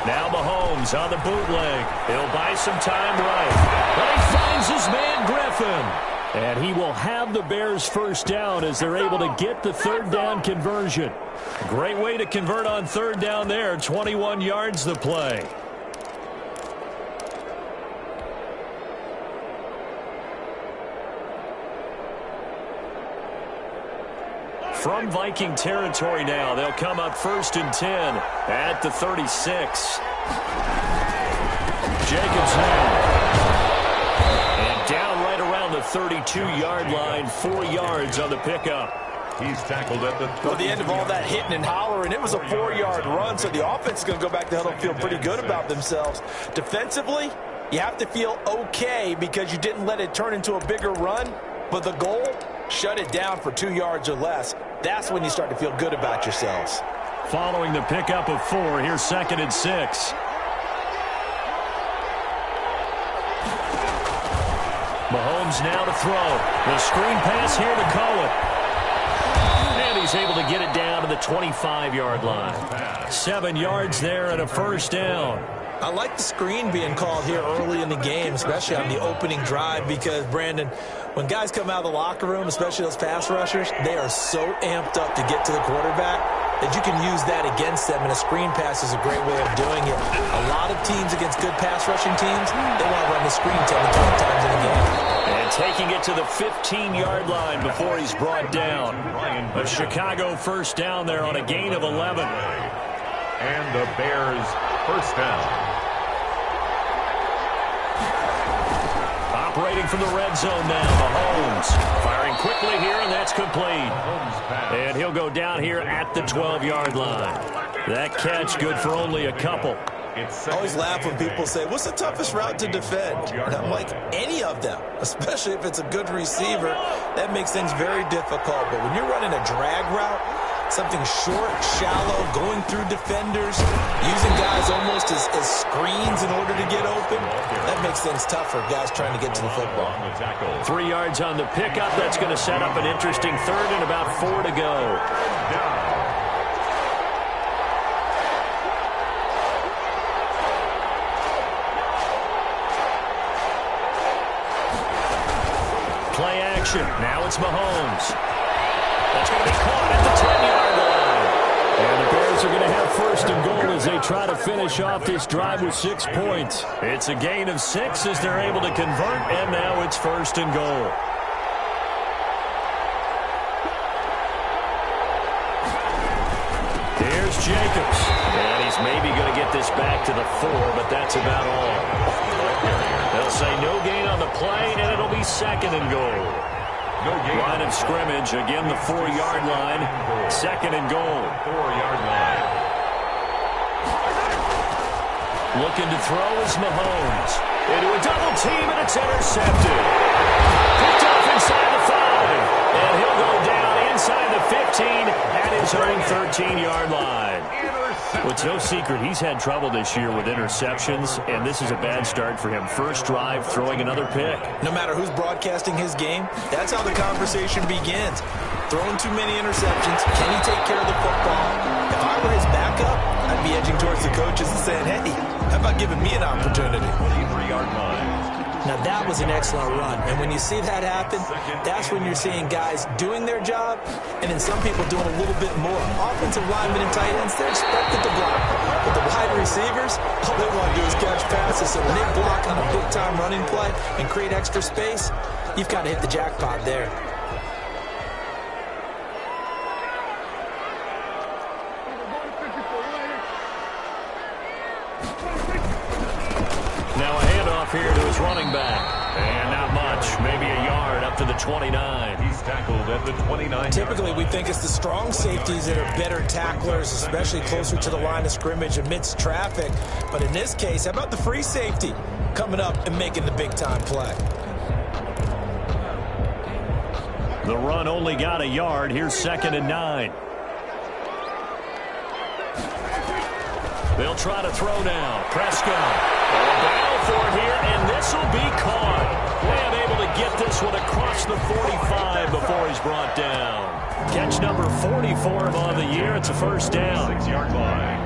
Now Mahomes on the bootleg. He'll buy some time right. But he finds his man Griffin. And he will have the Bears first down as they're able to get the 3rd down conversion. Great way to convert on 3rd down there. 21 yards the play. From Viking territory now, they'll come up 1st and 10 at the 36. Jacobs now. And down right around the 32-yard line, 4 yards on the pickup. He's tackled at the 30. Well, the end of all that hitting and hollering, it was a 4-yard run, so the offense is going to go back to huddle and feel pretty good about themselves. Defensively, you have to feel okay because you didn't let it turn into a bigger run, but the goal, shut it down for 2 yards or less. That's when you start to feel good about yourselves. Following the pickup of 4, here's 2nd and 6. Mahomes now to throw. The screen pass here to Cohen. And he's able to get it down to the 25-yard line. 7 yards there and a first down. I like the screen being called here early in the game, especially on the opening drive, because, Brandon, when guys come out of the locker room, especially those pass rushers, they are so amped up to get to the quarterback that you can use that against them, and a screen pass is a great way of doing it. A lot of teams against good pass rushing teams, they want to run the screen 10 to 20 times in a game. And taking it to the 15-yard line before he's brought down. A Chicago first down there on a gain of 11. And the Bears first down. Operating from the red zone now, Mahomes. Firing quickly here, and that's complete. And he'll go down here at the 12-yard line. That catch good for only a couple. It's I always laugh when people say, what's the toughest route to defend? And I'm like, any of them, especially if it's a good receiver. That makes things very difficult. But when you're running a drag route, something short, shallow, going through defenders, using guys almost as screens in order to get open, that makes things tough for guys trying to get to the football. 3 yards on the pickup. That's going to set up an interesting third and about 4 to go. Play action. Now it's Mahomes. That's going to be caught at the 10-yard line. And the Bears are going to have first and goal as they try to finish off this drive with 6 points. It's a gain of 6 as they're able to convert, and now it's first and goal. Here's Jacobs. And he's maybe going to get this back to the 4, but that's about all. They'll say no gain on the play, and it'll be second and goal. Line of scrimmage, again the 4-yard line. Second and goal. 4-yard line. Looking to throw is Mahomes. Into a double team, and it's intercepted. Picked off inside the 5. And he'll go down inside the 15 at his own 13-yard line. Well, it's no secret he's had trouble this year with interceptions, and this is a bad start for him. First drive, throwing another pick. No matter who's broadcasting his game, that's how the conversation begins. Throwing too many interceptions. Can he take care of the football? If I were his backup, I'd be edging towards the coaches and saying, hey, how about giving me an opportunity? 23-yard line. Now, that was an excellent run. And when you see that happen, that's when you're seeing guys doing their job and then some people doing a little bit more. Offensive linemen and tight ends, they're expected to block. But the wide receivers, all they want to do is catch passes. So when they block on a big-time running play and create extra space, you've got to hit the jackpot there. Now a handoff here to his running back. And not much, maybe a yard up to the 29. He's tackled at the 29. Typically, we think it's the strong safeties that are better tacklers, especially closer to the line of scrimmage amidst traffic. But in this case, how about the free safety coming up and making the big-time play? The run only got a yard. Here's second and 9. They'll try to throw now. Prescott. Battle for it here, and this will be caught. And able to get this one across the 45 before he's brought down. Catch number 44 on the year. It's a first down. 6-yard line.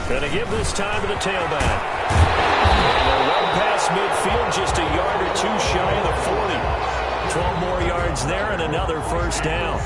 Going to give this time to the tailback. And they'll run past midfield, just a yard or two shy of the 40. 12 more yards there and another first down.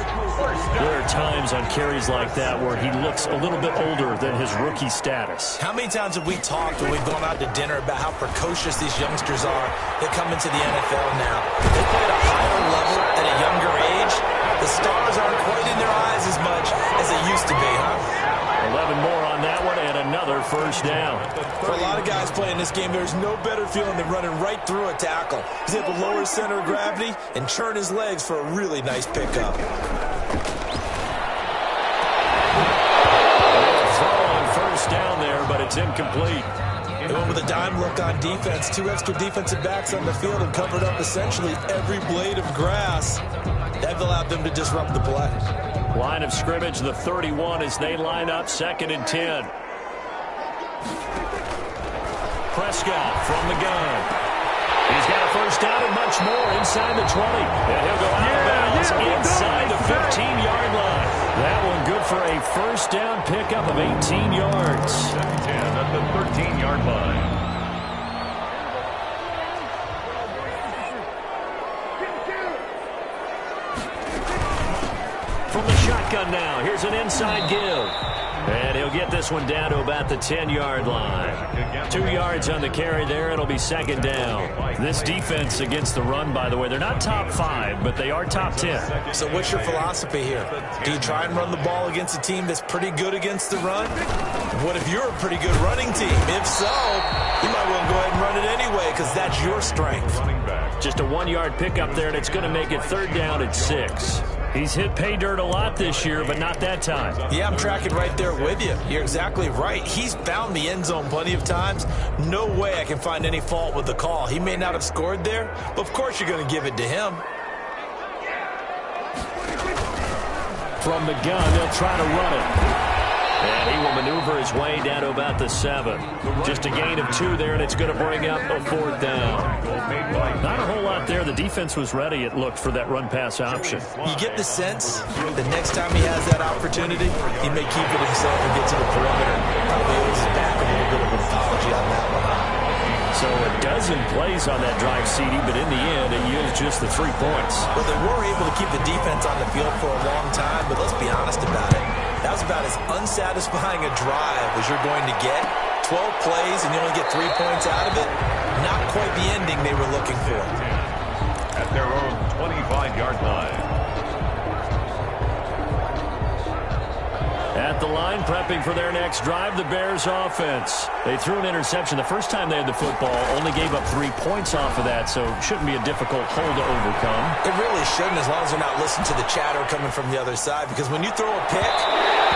There are times on carries like that where he looks a little bit older than his rookie status. How many times have we talked when we've gone out to dinner about how precocious these youngsters are that come into the NFL now? They play at a higher level at a younger age. The stars aren't quite in their eyes as much as they used to be, huh? 11 more on that one and another first down. For a lot of guys playing this game, there's no better feeling than running right through a tackle. He's able to lower his center of gravity and churn his legs for a really nice pickup. First down there, but it's incomplete. They went with a dime look on defense. 2 extra defensive backs on the field and covered up essentially every blade of grass. That allowed them to disrupt the play. Line of scrimmage, the 31 as they line up, second and 10. Prescott from the gun. He's got a first down and much more inside the 20. And he'll go out of bounds inside the 15-yard line. That one good for a first down pickup of 18 yards. 10 at the 13-yard line. From the shotgun now, here's an inside give. And he'll get this one down to about the 10-yard line. 2 yards on the carry there. It'll be second down. This defense against the run, by the way, they're not top 5, but they are top 10. So what's your philosophy here? Do you try and run the ball against a team that's pretty good against the run? What if you're a pretty good running team? If so, you might well go ahead and run it anyway because that's your strength. Just a 1-yard pickup there, and it's going to make it third down at 6. He's hit pay dirt a lot this year, but not that time. Yeah, I'm tracking right there with you. You're exactly right. He's found the end zone plenty of times. No way I can find any fault with the call. He may not have scored there, but of course you're going to give it to him. From the gun, they'll try to run it. And he will maneuver his way down to about the 7. Just a gain of 2 there, and it's going to bring up a 4th down. Not a whole lot there. The defense was ready, it looked, for that run-pass option. You get the sense that next time he has that opportunity, he may keep it himself and get to the perimeter. Probably owes his back a little bit of an apology on that one. So a dozen plays on that drive, CD, but in the end, it yields just the 3 points. Well, they were able to keep the defense on the field for a long time, but let's be honest about it. That was about as unsatisfying a drive as you're going to get. 12 plays and you only get 3 points out of it. Not quite the ending they were looking for. At their own 25-yard line. At the line, prepping for their next drive, the Bears offense. They threw an interception the first time they had the football, only gave up 3 points off of that, so shouldn't be a difficult hole to overcome. It really shouldn't, as long as they're not listening to the chatter coming from the other side, because when you throw a pick,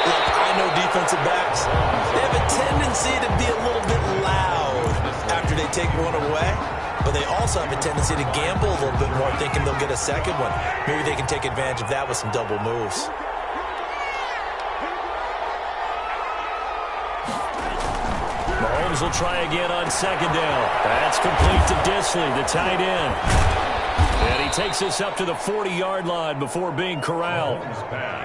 look, I know defensive backs, they have a tendency to be a little bit loud after they take one away, but they also have a tendency to gamble a little bit more, thinking they'll get a second one. Maybe they can take advantage of that with some double moves. Mahomes will try again on 2nd down. That's complete to Disley, the tight end. And he takes us up to the 40-yard line before being corralled.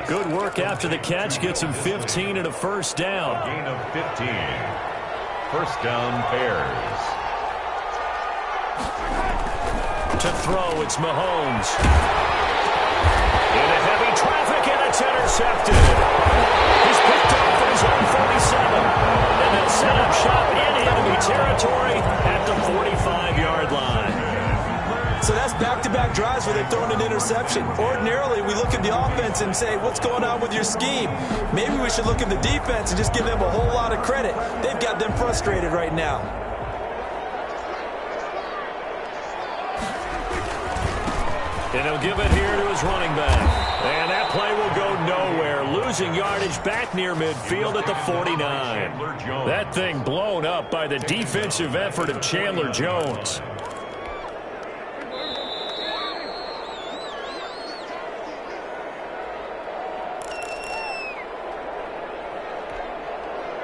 Good work after the catch. Gets him 15 and a 1st down. Gain of 15. 1st down, Bears. To throw, it's Mahomes. Into heavy traffic, and it's intercepted. He's picked off at his own 47. And they'll set up shop in enemy territory at the 45-yard line. So that's back-to-back drives where they've thrown an interception. Ordinarily, we look at the offense and say, what's going on with your scheme? Maybe we should look at the defense and just give them a whole lot of credit. They've got them frustrated right now. And he'll give it here to his running back. And that play will go nowhere. Losing yardage back near midfield at the 49. That thing blown up by the defensive effort of Chandler Jones.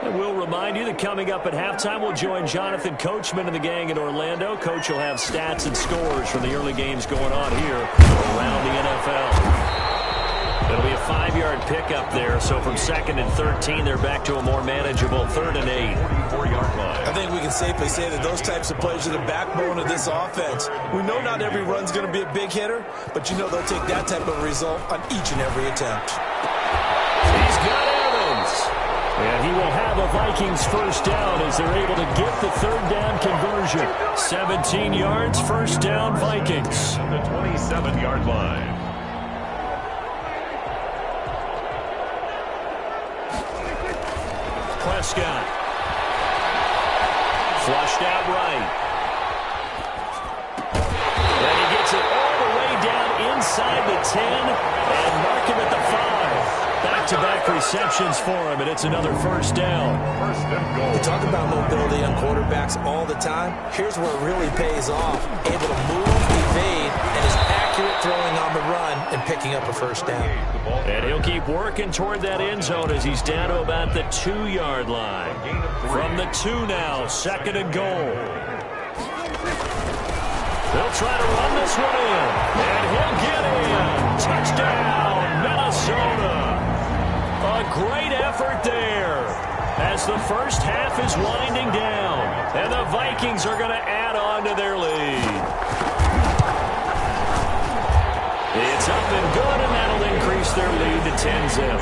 And we'll remind you that coming up at halftime, we'll join Jonathan Coachman and the gang in Orlando. Coach will have stats and scores from the early games going on here around the NFL. It'll be a 5-yard pickup there, so from 2nd and 13, they're back to a more manageable 3rd and 8. 44-yard line. I think we can safely say that those types of plays are the backbone of this offense. We know not every run's going to be a big hitter, but you know they'll take that type of result on each and every attempt. He's got Evans. And he will have a Vikings 1st down as they're able to get the 3rd down conversion. 17 yards, 1st down, Vikings. The 27-yard line. Prescott. Flushed out right. And he gets it all the way down inside the 10 and mark him at the 5. Back-to-back receptions for him, and it's another 1st down. 1st and goal. We talk about mobility on quarterbacks all the time. Here's where it really pays off. Able to move, evade, and is accurate throwing on the run and picking up a 1st down. And he'll keep working toward that end zone as he's down to about the 2-yard line. From the 2 now, 2nd and goal. They'll try to run this one in, and he'll get in. Touchdown, Minnesota. A great effort there as the first half is winding down, and the Vikings are going to add on to their lead. It's up and good, and that'll increase their lead to 10-zip.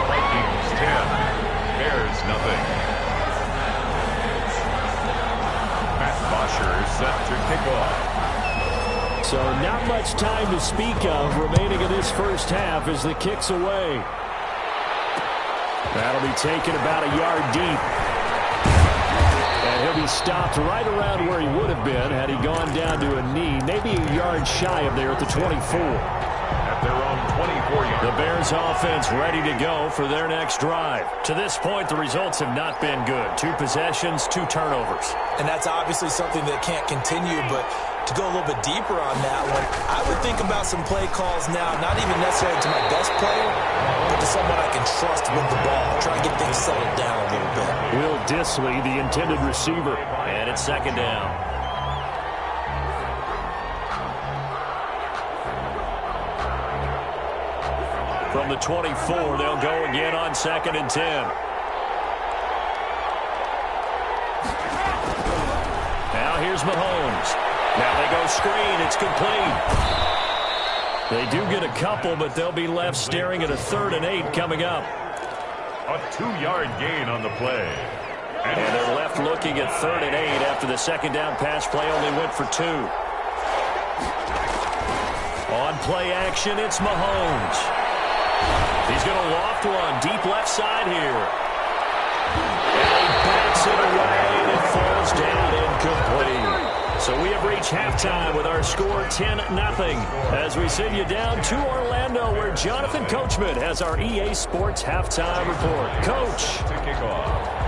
Vikings 10, Bears nothing. Matt Bosher is set to kick off. So not much time to speak of remaining in this first half as the kick's away. That'll be taken about a yard deep. And he'll be stopped right around where he would have been had he gone down to a knee, maybe a yard shy of there at the 24. At their own 24-yard. The Bears offense ready to go for their next drive. To this point, the results have not been good. 2 possessions, 2 turnovers. And that's obviously something that can't continue, but to go a little bit deeper on that one, I would think about some play calls now, not even necessarily to my best player, but to someone I can trust with the ball. Try and get things settled down a little bit. Will Dissly, the intended receiver. And it's 2nd down. From the 24, they'll go again on 2nd and 10. Now here's Mahomes. Now they go screen. It's complete. They do get a couple, but they'll be left staring at a 3rd and 8 coming up. A 2-yard gain on the play. And they're left looking at 3rd and 8 after the 2nd down pass play only went for 2. On play action, it's Mahomes. He's going to loft one deep left side here. And he backs it away, and it falls down incomplete. So we have reached halftime with our score 10-0 as we send you down to Orlando where Jonathan Coachman has our EA Sports halftime report. Coach. To kick off.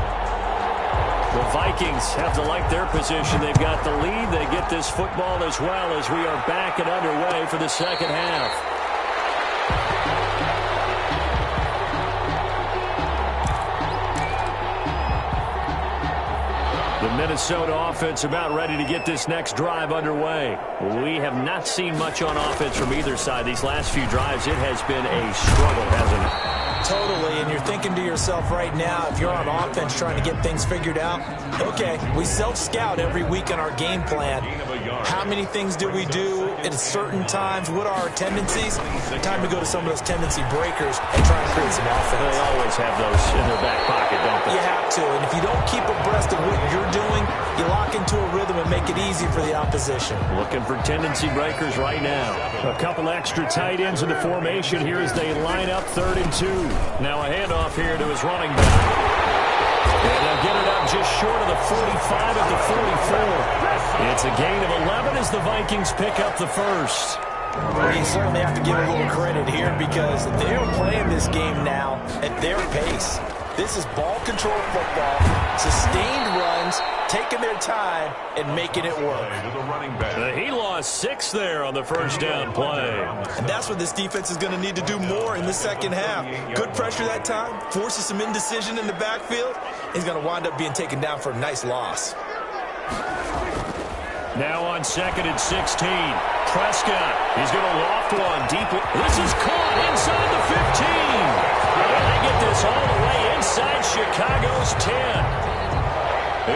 The Vikings have to like their position. They've got the lead. They get this football as well as we are back and underway for the second half. The Minnesota offense about ready to get this next drive underway. We have not seen much on offense from either side these last few drives. It has been a struggle, hasn't it? Totally, and you're thinking to yourself right now, if you're on offense trying to get things figured out, okay, we self-scout every week on our game plan. How many things do we do at certain times? What are our tendencies? Time to go to some of those tendency breakers and try and create some offense. They always have those in their back pocket, don't they? You have to, and if you don't keep abreast of what you're doing, you lock into a rhythm and make it easy for the opposition. Looking for tendency breakers right now. A couple extra tight ends in the formation here as they line up 3rd and 2. Now a handoff here to his running back. And they'll get it up just short of the 45 at the 44. It's a gain of 11 as the Vikings pick up the first. You certainly have to give a little credit here because they're playing this game now at their pace. This is ball control football, sustained runs, taking their time, and making it work. He lost 6 there on the first down play. And that's what this defense is going to need to do more in the second half. Good pressure that time, forces some indecision in the backfield. He's going to wind up being taken down for a nice loss. Now on 2nd and 16, Prescott. He's going to loft one deep. This is caught inside the 15. And they get this all the way inside Chicago's 10.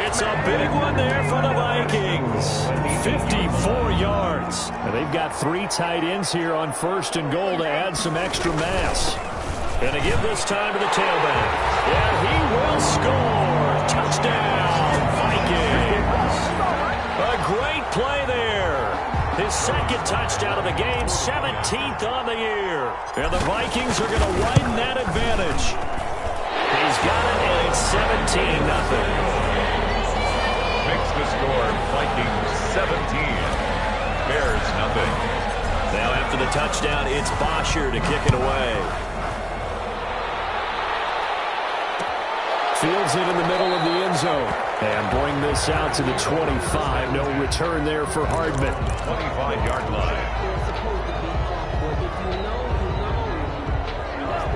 It's a big one there for the Vikings. 54 yards. And they've got 3 tight ends here on 1st and goal to add some extra mass. And to give this time to the tailback. And he will score. Touchdown, Vikings. A great play there. His 2nd touchdown of the game, 17th on the year. And the Vikings are going to widen that advantage. He's got it, and it's 17-0. Makes the score Vikings 17. Bears nothing. Now after the touchdown, it's Bosher to kick it away. Fields it in the middle of the end zone. And bring this out to the 25. No return there for Hardman. 25-yard line.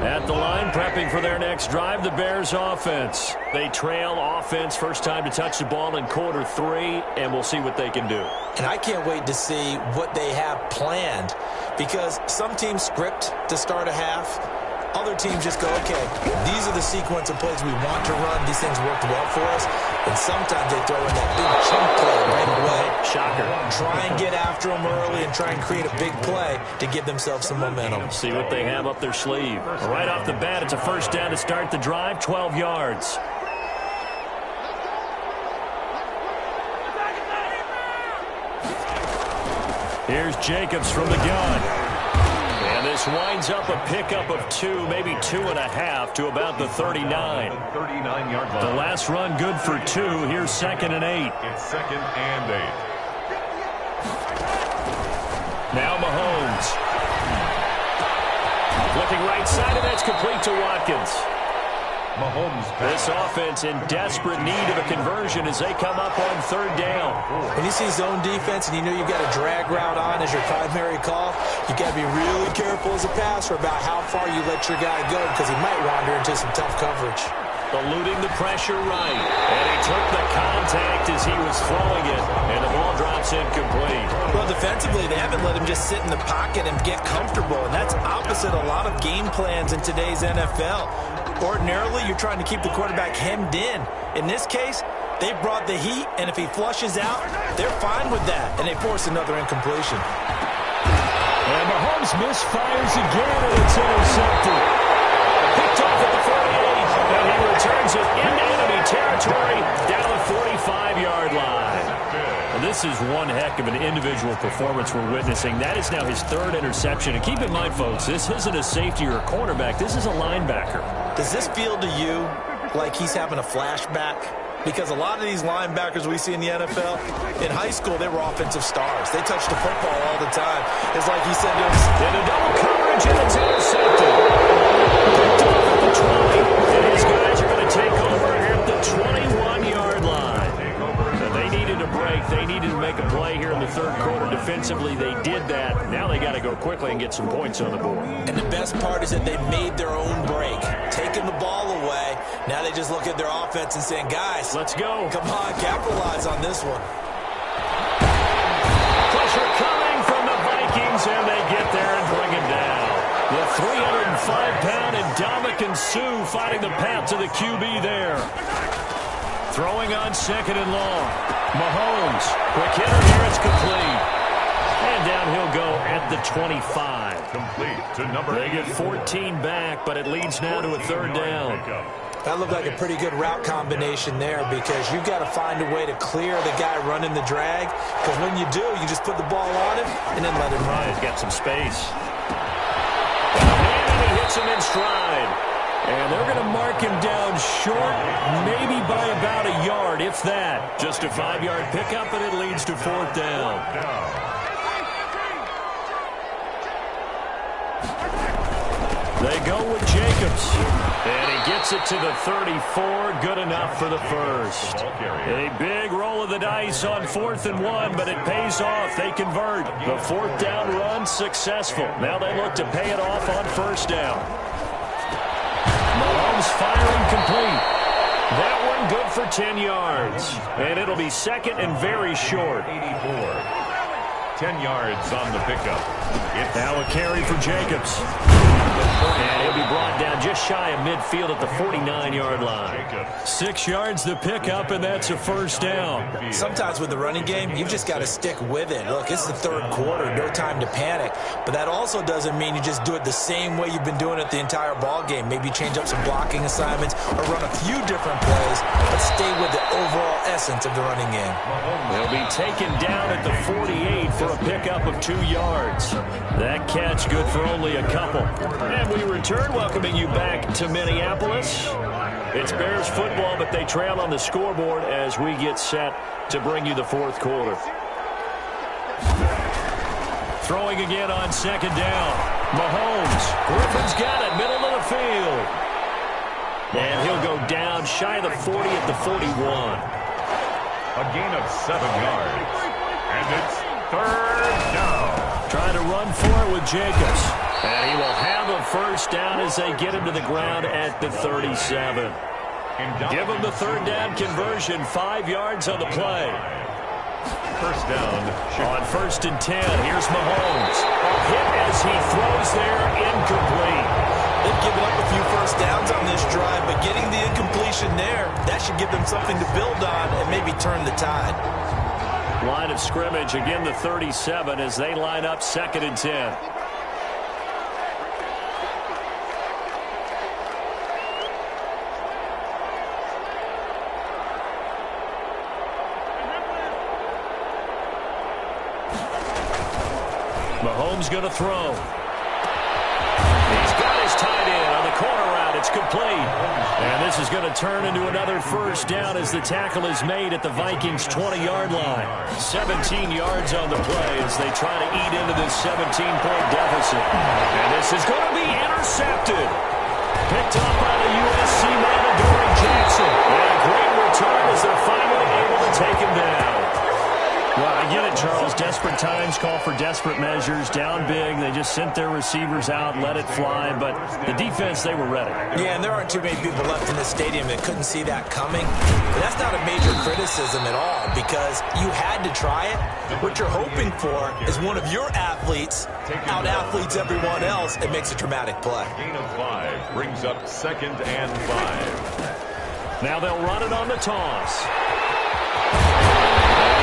At the line, prepping for their next drive, the Bears offense. They trail offense, first time to touch the ball in quarter 3, and we'll see what they can do. And I can't wait to see what they have planned because some teams script to start a half. Other teams just go, okay, these are the sequence of plays we want to run. These things worked well for us. And sometimes they throw in that big chunk play right away. Shocker. Try and get after them early and try and create a big play to give themselves some momentum. See what they have up their sleeve. Right off the bat, it's a first down to start the drive, 12 yards. Here's Jacobs from the gun. And this winds up a pickup of 2, maybe 2.5 to about the 39. 39-yard line. The last run good for 2. Here's 2nd and 8. It's 2nd and 8. Now Mahomes. Looking right side, and that's complete to Watkins. Mahomes. This offense in desperate need of a conversion as they come up on third down. When you see zone defense and you know you've got a drag route on as your primary call, you got to be really careful as a passer about how far you let your guy go because he might wander into some tough coverage. Eluding the pressure right, and he took the contact as he was throwing it, and the ball drops incomplete. Well, defensively, they haven't let him just sit in the pocket and get comfortable, and that's opposite a lot of game plans in today's NFL. Ordinarily, you're trying to keep the quarterback hemmed in. In this case, they brought the heat, and if he flushes out, they're fine with that, and they force another incompletion. And Mahomes misfires again, and it's intercepted. Picked off at the 48, and he returns it into enemy territory down the 45-yard line. And this is one heck of an individual performance we're witnessing. That is now his third interception. And keep in mind, folks, this isn't a safety or a cornerback. This is a linebacker. Does this feel to you like he's having a flashback? Because a lot of these linebackers we see in the NFL, in high school, they were offensive stars. They touched the football all the time. It's like he said to us, in a double coverage, and it's intercepted. Picked off at the 20, and his guys are going to take over at the 21-yard line. And they needed a break. They needed to make a play here in the third quarter. Defensively, they did that. Now they got to go quickly and get some points on the board. And the best part is that they made their own break, taking the ball away. Now they just look at their offense and saying, guys, let's go. Come on, capitalize on this one. Pressure coming from the Vikings, and they get there and bring him down. The 305-pound Ndamukong Suh fighting the path to the QB there. Throwing on second and long. Mahomes, quick hitter here, it's complete. And down he'll go at the 25. Complete to number 8. They get 14 back, but it leads now to a third down. That looked like a pretty good route combination there because you've got to find a way to clear the guy running the drag. Because when you do, you just put the ball on him and then let him run. He's got some space. And he hits him in stride. And they're going to mark him down short, maybe by about a yard, if that. Just a 5-yard pickup, and it leads to fourth down. They go with Jacobs. And he gets it to the 34. Good enough for the first. A big roll of the dice on 4th and 1, but it pays off. They convert. The fourth down run successful. Now they look to pay it off on first down. Mahomes firing complete. That one good for 10 yards. And it'll be second and very short. 10 yards on the pickup. It's now a carry for Jacobs. And he'll be brought down just shy of midfield at the 49-yard line. 6 yards the pickup, and that's a first down. Sometimes with the running game, you've just got to stick with it. Look, it's the third quarter, no time to panic. But that also doesn't mean you just do it the same way you've been doing it the entire ball game. Maybe change up some blocking assignments or run a few different plays, but stay with the overall essence of the running game. They'll be taken down at the 48 for a pickup of 2 yards. That catch good for only a couple. And we return, welcoming you back to Minneapolis. It's Bears football, but they trail on the scoreboard as we get set to bring you the fourth quarter. Throwing again on second down. Mahomes. Griffin's got it, middle of the field. And he'll go down shy of the 40 at the 41. A gain of 7 yards. And it's third down. Trying to run for it with Jacobs. And he will have a first down as they get him to the ground at the 37. Give him the third down conversion, 5 yards on the play. First down. On 1st and 10, here's Mahomes. A hit as he throws there, incomplete. They've given up a few first downs on this drive, but getting the incompletion there, that should give them something to build on and maybe turn the tide. Line of scrimmage, again the 37 as they line up 2nd and 10. Mahomes going to throw. He's got his tight end on the corner route. It's complete. And this is going to turn into another first down as the tackle is made at the Vikings' 20-yard line. 17 yards on the play as they try to eat into this 17-point deficit. And this is going to be intercepted. intercepted. Picked up by the USC man, Adoree Jackson. And a great return as they're finally able to take him down. Well, I get it, Charles. Desperate times call for desperate measures. Down big. They just sent their receivers out, let it fly. But the defense, they were ready. Yeah, and there aren't too many people left in this stadium that couldn't see that coming. But that's not a major criticism at all because you had to try it. What you're hoping for is one of your athletes out-athletes everyone else and makes a dramatic play. Gain of 5 brings up 2nd and 5. Now they'll run it on the toss.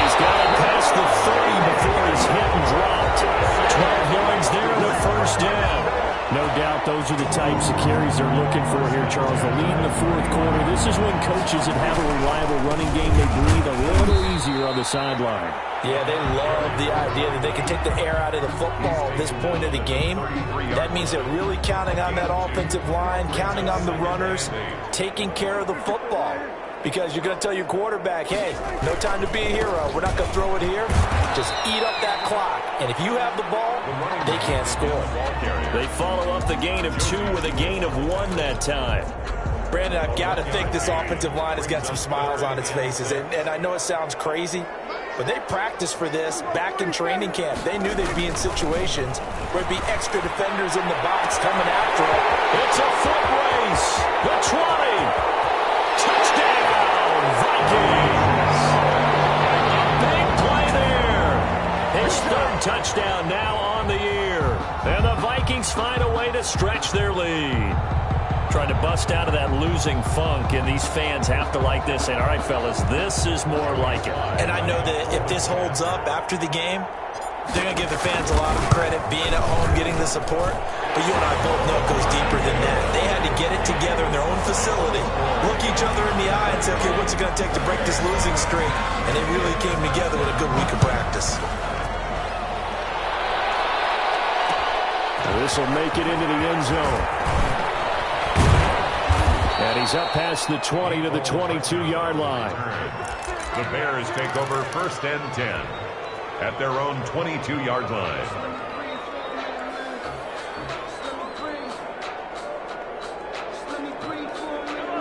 He's got it past the 30 before he's hit and dropped. 12 yards there and a first down. No doubt those are the types of carries they're looking for here, Charles. The lead in the fourth quarter. This is when coaches that have a reliable running game, they breathe a little easier on the sideline. Yeah, they love the idea that they can take the air out of the football at this point of the game. That means they're really counting on that offensive line, counting on the runners, taking care of the football. Because you're going to tell your quarterback, hey, no time to be a hero. We're not going to throw it here. Just eat up that clock. And if you have the ball, they can't score. They follow up the gain of 2 with a gain of 1 that time. Brandon, I've got to think this offensive line has got some smiles on its faces. And I know it sounds crazy, but they practiced for this back in training camp. They knew they'd be in situations where there'd be extra defenders in the box coming after it. It's a foot race. The 20. Touchdown, Vikings. Big play there. His 3rd touchdown now on the year. And the Vikings find a way to stretch their lead. Trying to bust out of that losing funk, and these fans have to like this. And all right, fellas, this is more like it. And I know that if this holds up after the game, they're going to give the fans a lot of credit being at home, getting the support. But you and I both know it goes deeper than that. They had to get it together in their own facility, look each other in the eye and say, okay, what's it going to take to break this losing streak? And they really came together with a good week of practice. This will make it into the end zone. And he's up past the 20 to the 22-yard line. The Bears take over 1st and 10 at their own 22-yard line.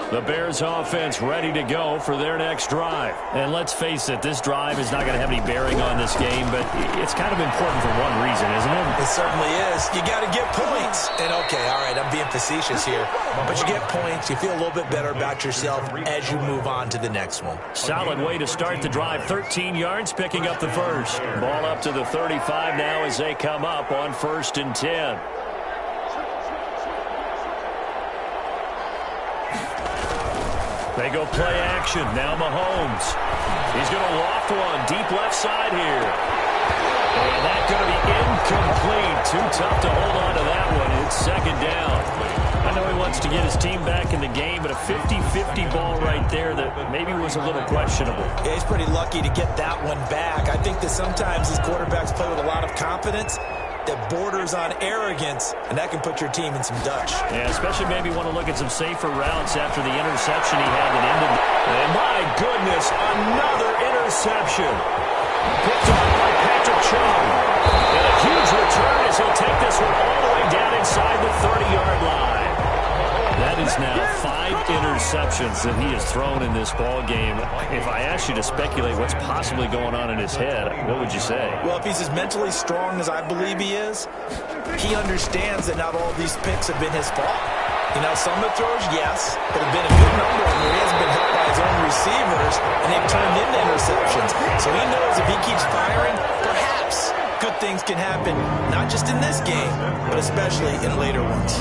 The Bears offense ready to go for their next drive. And let's face it, this drive is not going to have any bearing on this game, but it's kind of important for one reason, isn't it? It certainly is. You got to get points. And okay, all right, I'm being facetious here, but you get points, you feel a little bit better about yourself as you move on to the next one. Solid way to start the drive. 13 yards, picking up the first. Ball up to the 35 now as they come up on 1st and 10. They go play action. Now Mahomes. He's going to loft one deep left side here. And that's going to be incomplete. Too tough to hold on to that one. It's 2nd down. I know he wants to get his team back in the game, but a 50-50 ball right there that maybe was a little questionable. Yeah, he's pretty lucky to get that one back. I think that sometimes these quarterbacks play with a lot of confidence that borders on arrogance, and that can put your team in some Dutch. Yeah, especially maybe want to look at some safer routes after the interception he had that ended. And my goodness, another interception. Picked up by Patrick Chung. And a huge return as he'll take this one all the way down inside the 30-yard line. That is now 5 interceptions that he has thrown in this ball game. If I asked you to speculate what's possibly going on in his head, what would you say? Well, if he's as mentally strong as I believe he is, he understands that not all these picks have been his fault. You know, some of the throws, yes, but have been a good number of them where he hasn't been helped by his own receivers, and they've turned into interceptions. So he knows if he keeps firing, perhaps good things can happen, not just in this game, but especially in later ones.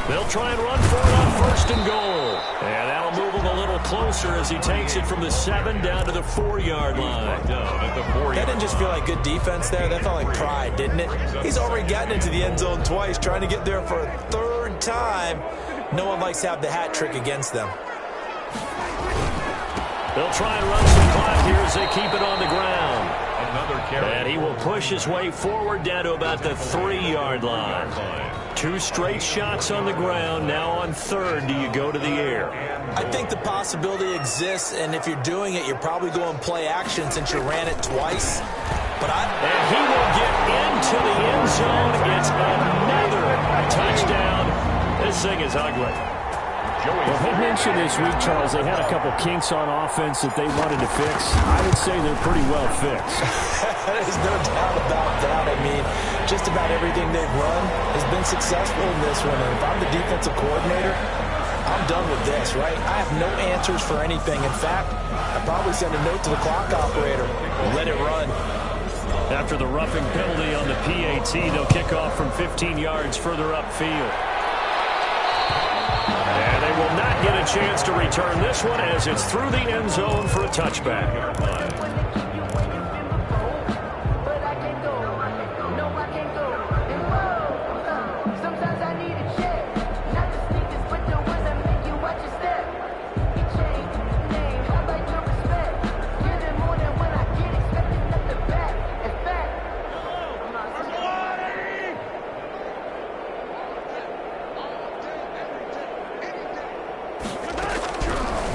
They'll try and run for it on 1st and goal. And that'll move him a little closer as he takes it from the 7 down to the 4-yard line. That didn't just feel like good defense there. That felt like pride, didn't it? He's already gotten into the end zone twice, trying to get there for a 3rd time. No one likes to have the hat trick against them. They'll try and run some clock here as they keep it on the ground. And he will push his way forward down to about the 3-yard line. 2 straight shots on the ground. Now on 3rd, do you go to the air? I think the possibility exists, and if you're doing it, you're probably going play action since you ran it twice. And he will get into the end zone. It's another Touchdown. This thing is ugly. Well, he mentioned this week, Charles, they had a couple kinks on offense that they wanted to fix. I would say they're pretty well fixed. There's no doubt about that. I mean, just about everything they've run has been successful in this one. And if I'm the defensive coordinator, I'm done with this, right? I have no answers for anything. In fact, I'd probably send a note to the clock operator and let it run. After the roughing penalty on the PAT, they'll kick off from 15 yards further upfield. And they will not get a chance to return this one as it's through the end zone for a touchback.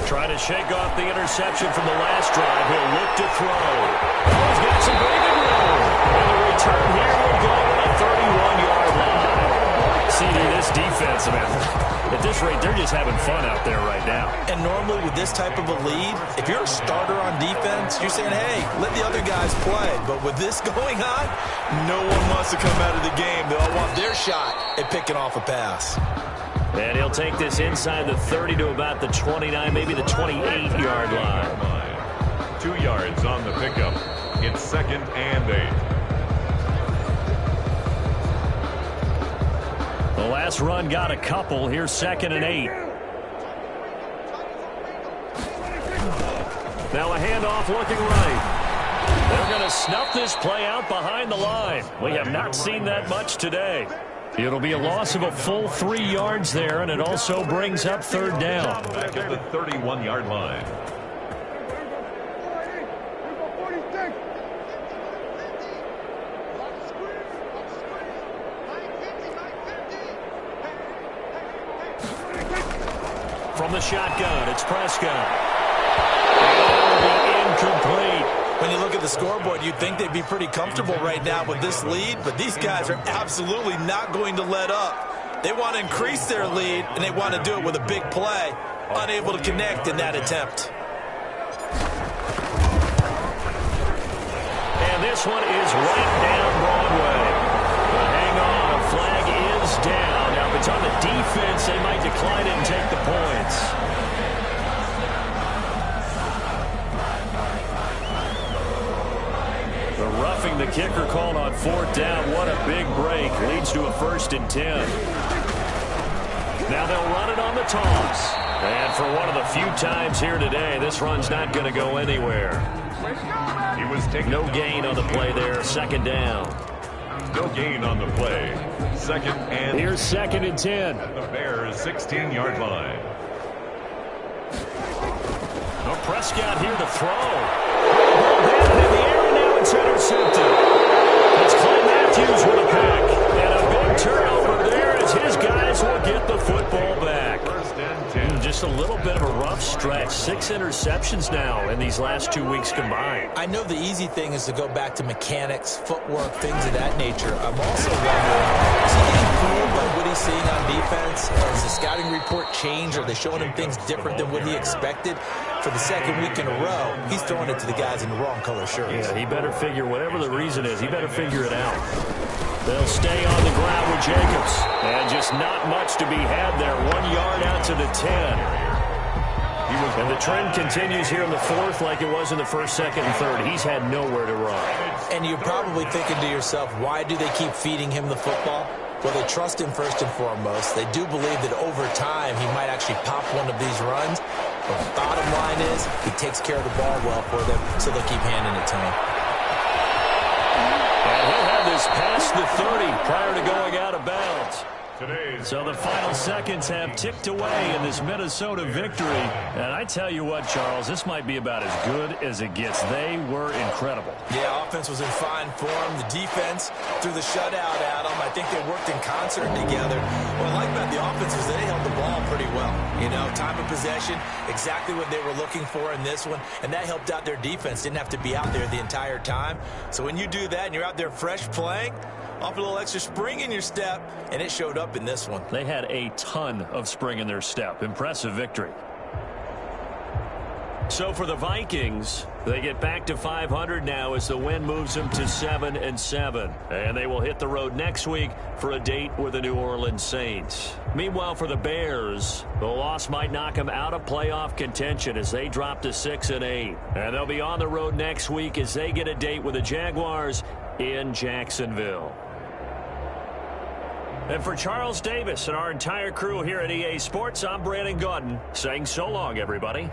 Try to shake off the interception from the last drive. He'll look to throw. Oh, he's got some very good room. And the return here will go to the 31-yard line. CD, this defense, man, at this rate, they're just having fun out there right now. And normally with this type of a lead, if you're a starter on defense, you're saying, hey, let the other guys play. But with this going on, no one wants to come out of the game. They all want their shot at picking off a pass. And he'll take this inside the 30 to about the 29, maybe the 28-yard line. 2 yards on the pickup. It's 2nd and 8. The last run got a couple. Here's 2nd and 8. Now a handoff looking right. They're going to snuff this play out behind the line. We have not seen that much today. It'll be a loss of a full 3 yards there, and it also brings up 3rd down. Back at the 31-yard line. From the shotgun, it's Prescott. And it'll be incomplete. When you look at the scoreboard, you'd think they'd be pretty comfortable right now with this lead, but these guys are absolutely not going to let up. They want to increase their lead, and they want to do it with a big play. Unable to connect in that attempt. And this one is right down Broadway. But hang on, a flag is down. Now, if it's on the defense, they might decline it and take the points. Roughing the kicker called on 4th down. What a big break. Leads to a 1st and 10. Now they'll run it on the toss. And for one of the few times here today, this run's not going to go anywhere. He was taking no gain on the play there. 2nd down. No gain on the play. 2nd and... Here's 2nd and 10. At the Bears' 16-yard line. Oh, Prescott here to throw. In the air, now it's intercepted. It's Clay Matthews with a pick. And a big turnover there as his guys will get the football back. 1st and 10. Just a little bit of a rough stretch. 6 interceptions now in these last 2 weeks combined. I know the easy thing is to go back to mechanics, footwork, things of that nature. I'm also wondering, is he getting fooled by what he's seeing on defense? Has the scouting report changed? Are they showing him things different than what he expected? For the 2nd week in a row, he's throwing it to the guys in the wrong color shirts. Yeah, he better figure, whatever the reason is, he better figure it out. They'll stay on the ground with Jacobs. And just not much to be had there. 1 yard out to the 10. And the trend continues here in the 4th like it was in the 1st, 2nd, and 3rd. He's had nowhere to run. And you're probably thinking to yourself, why do they keep feeding him the football? Well, they trust him first and foremost. They do believe that over time he might actually pop one of these runs. But the bottom line is he takes care of the ball well for them, so they'll keep handing it to him. And he'll have this past the 30 prior to going out of bounds. So the final seconds have ticked away in this Minnesota victory. And I tell you what, Charles, this might be about as good as it gets. They were incredible. Yeah, offense was in fine form. The defense threw the shutout at them. I think they worked in concert together. What I like about the offense was they held the ball pretty well. You know, time of possession, exactly what they were looking for in this one. And that helped out their defense. Didn't have to be out there the entire time. So when you do that and you're out there fresh playing, off a little extra spring in your step, and it showed up in this one. They had a ton of spring in their step. Impressive victory. So for the Vikings, they get back to 500 now as the win moves them to 7-7. And they will hit the road next week for a date with the New Orleans Saints. Meanwhile, for the Bears, the loss might knock them out of playoff contention as they drop to 6-8. And they'll be on the road next week as they get a date with the Jaguars in Jacksonville. And for Charles Davis and our entire crew here at EA Sports, I'm Brandon Gaudin saying so long, everybody.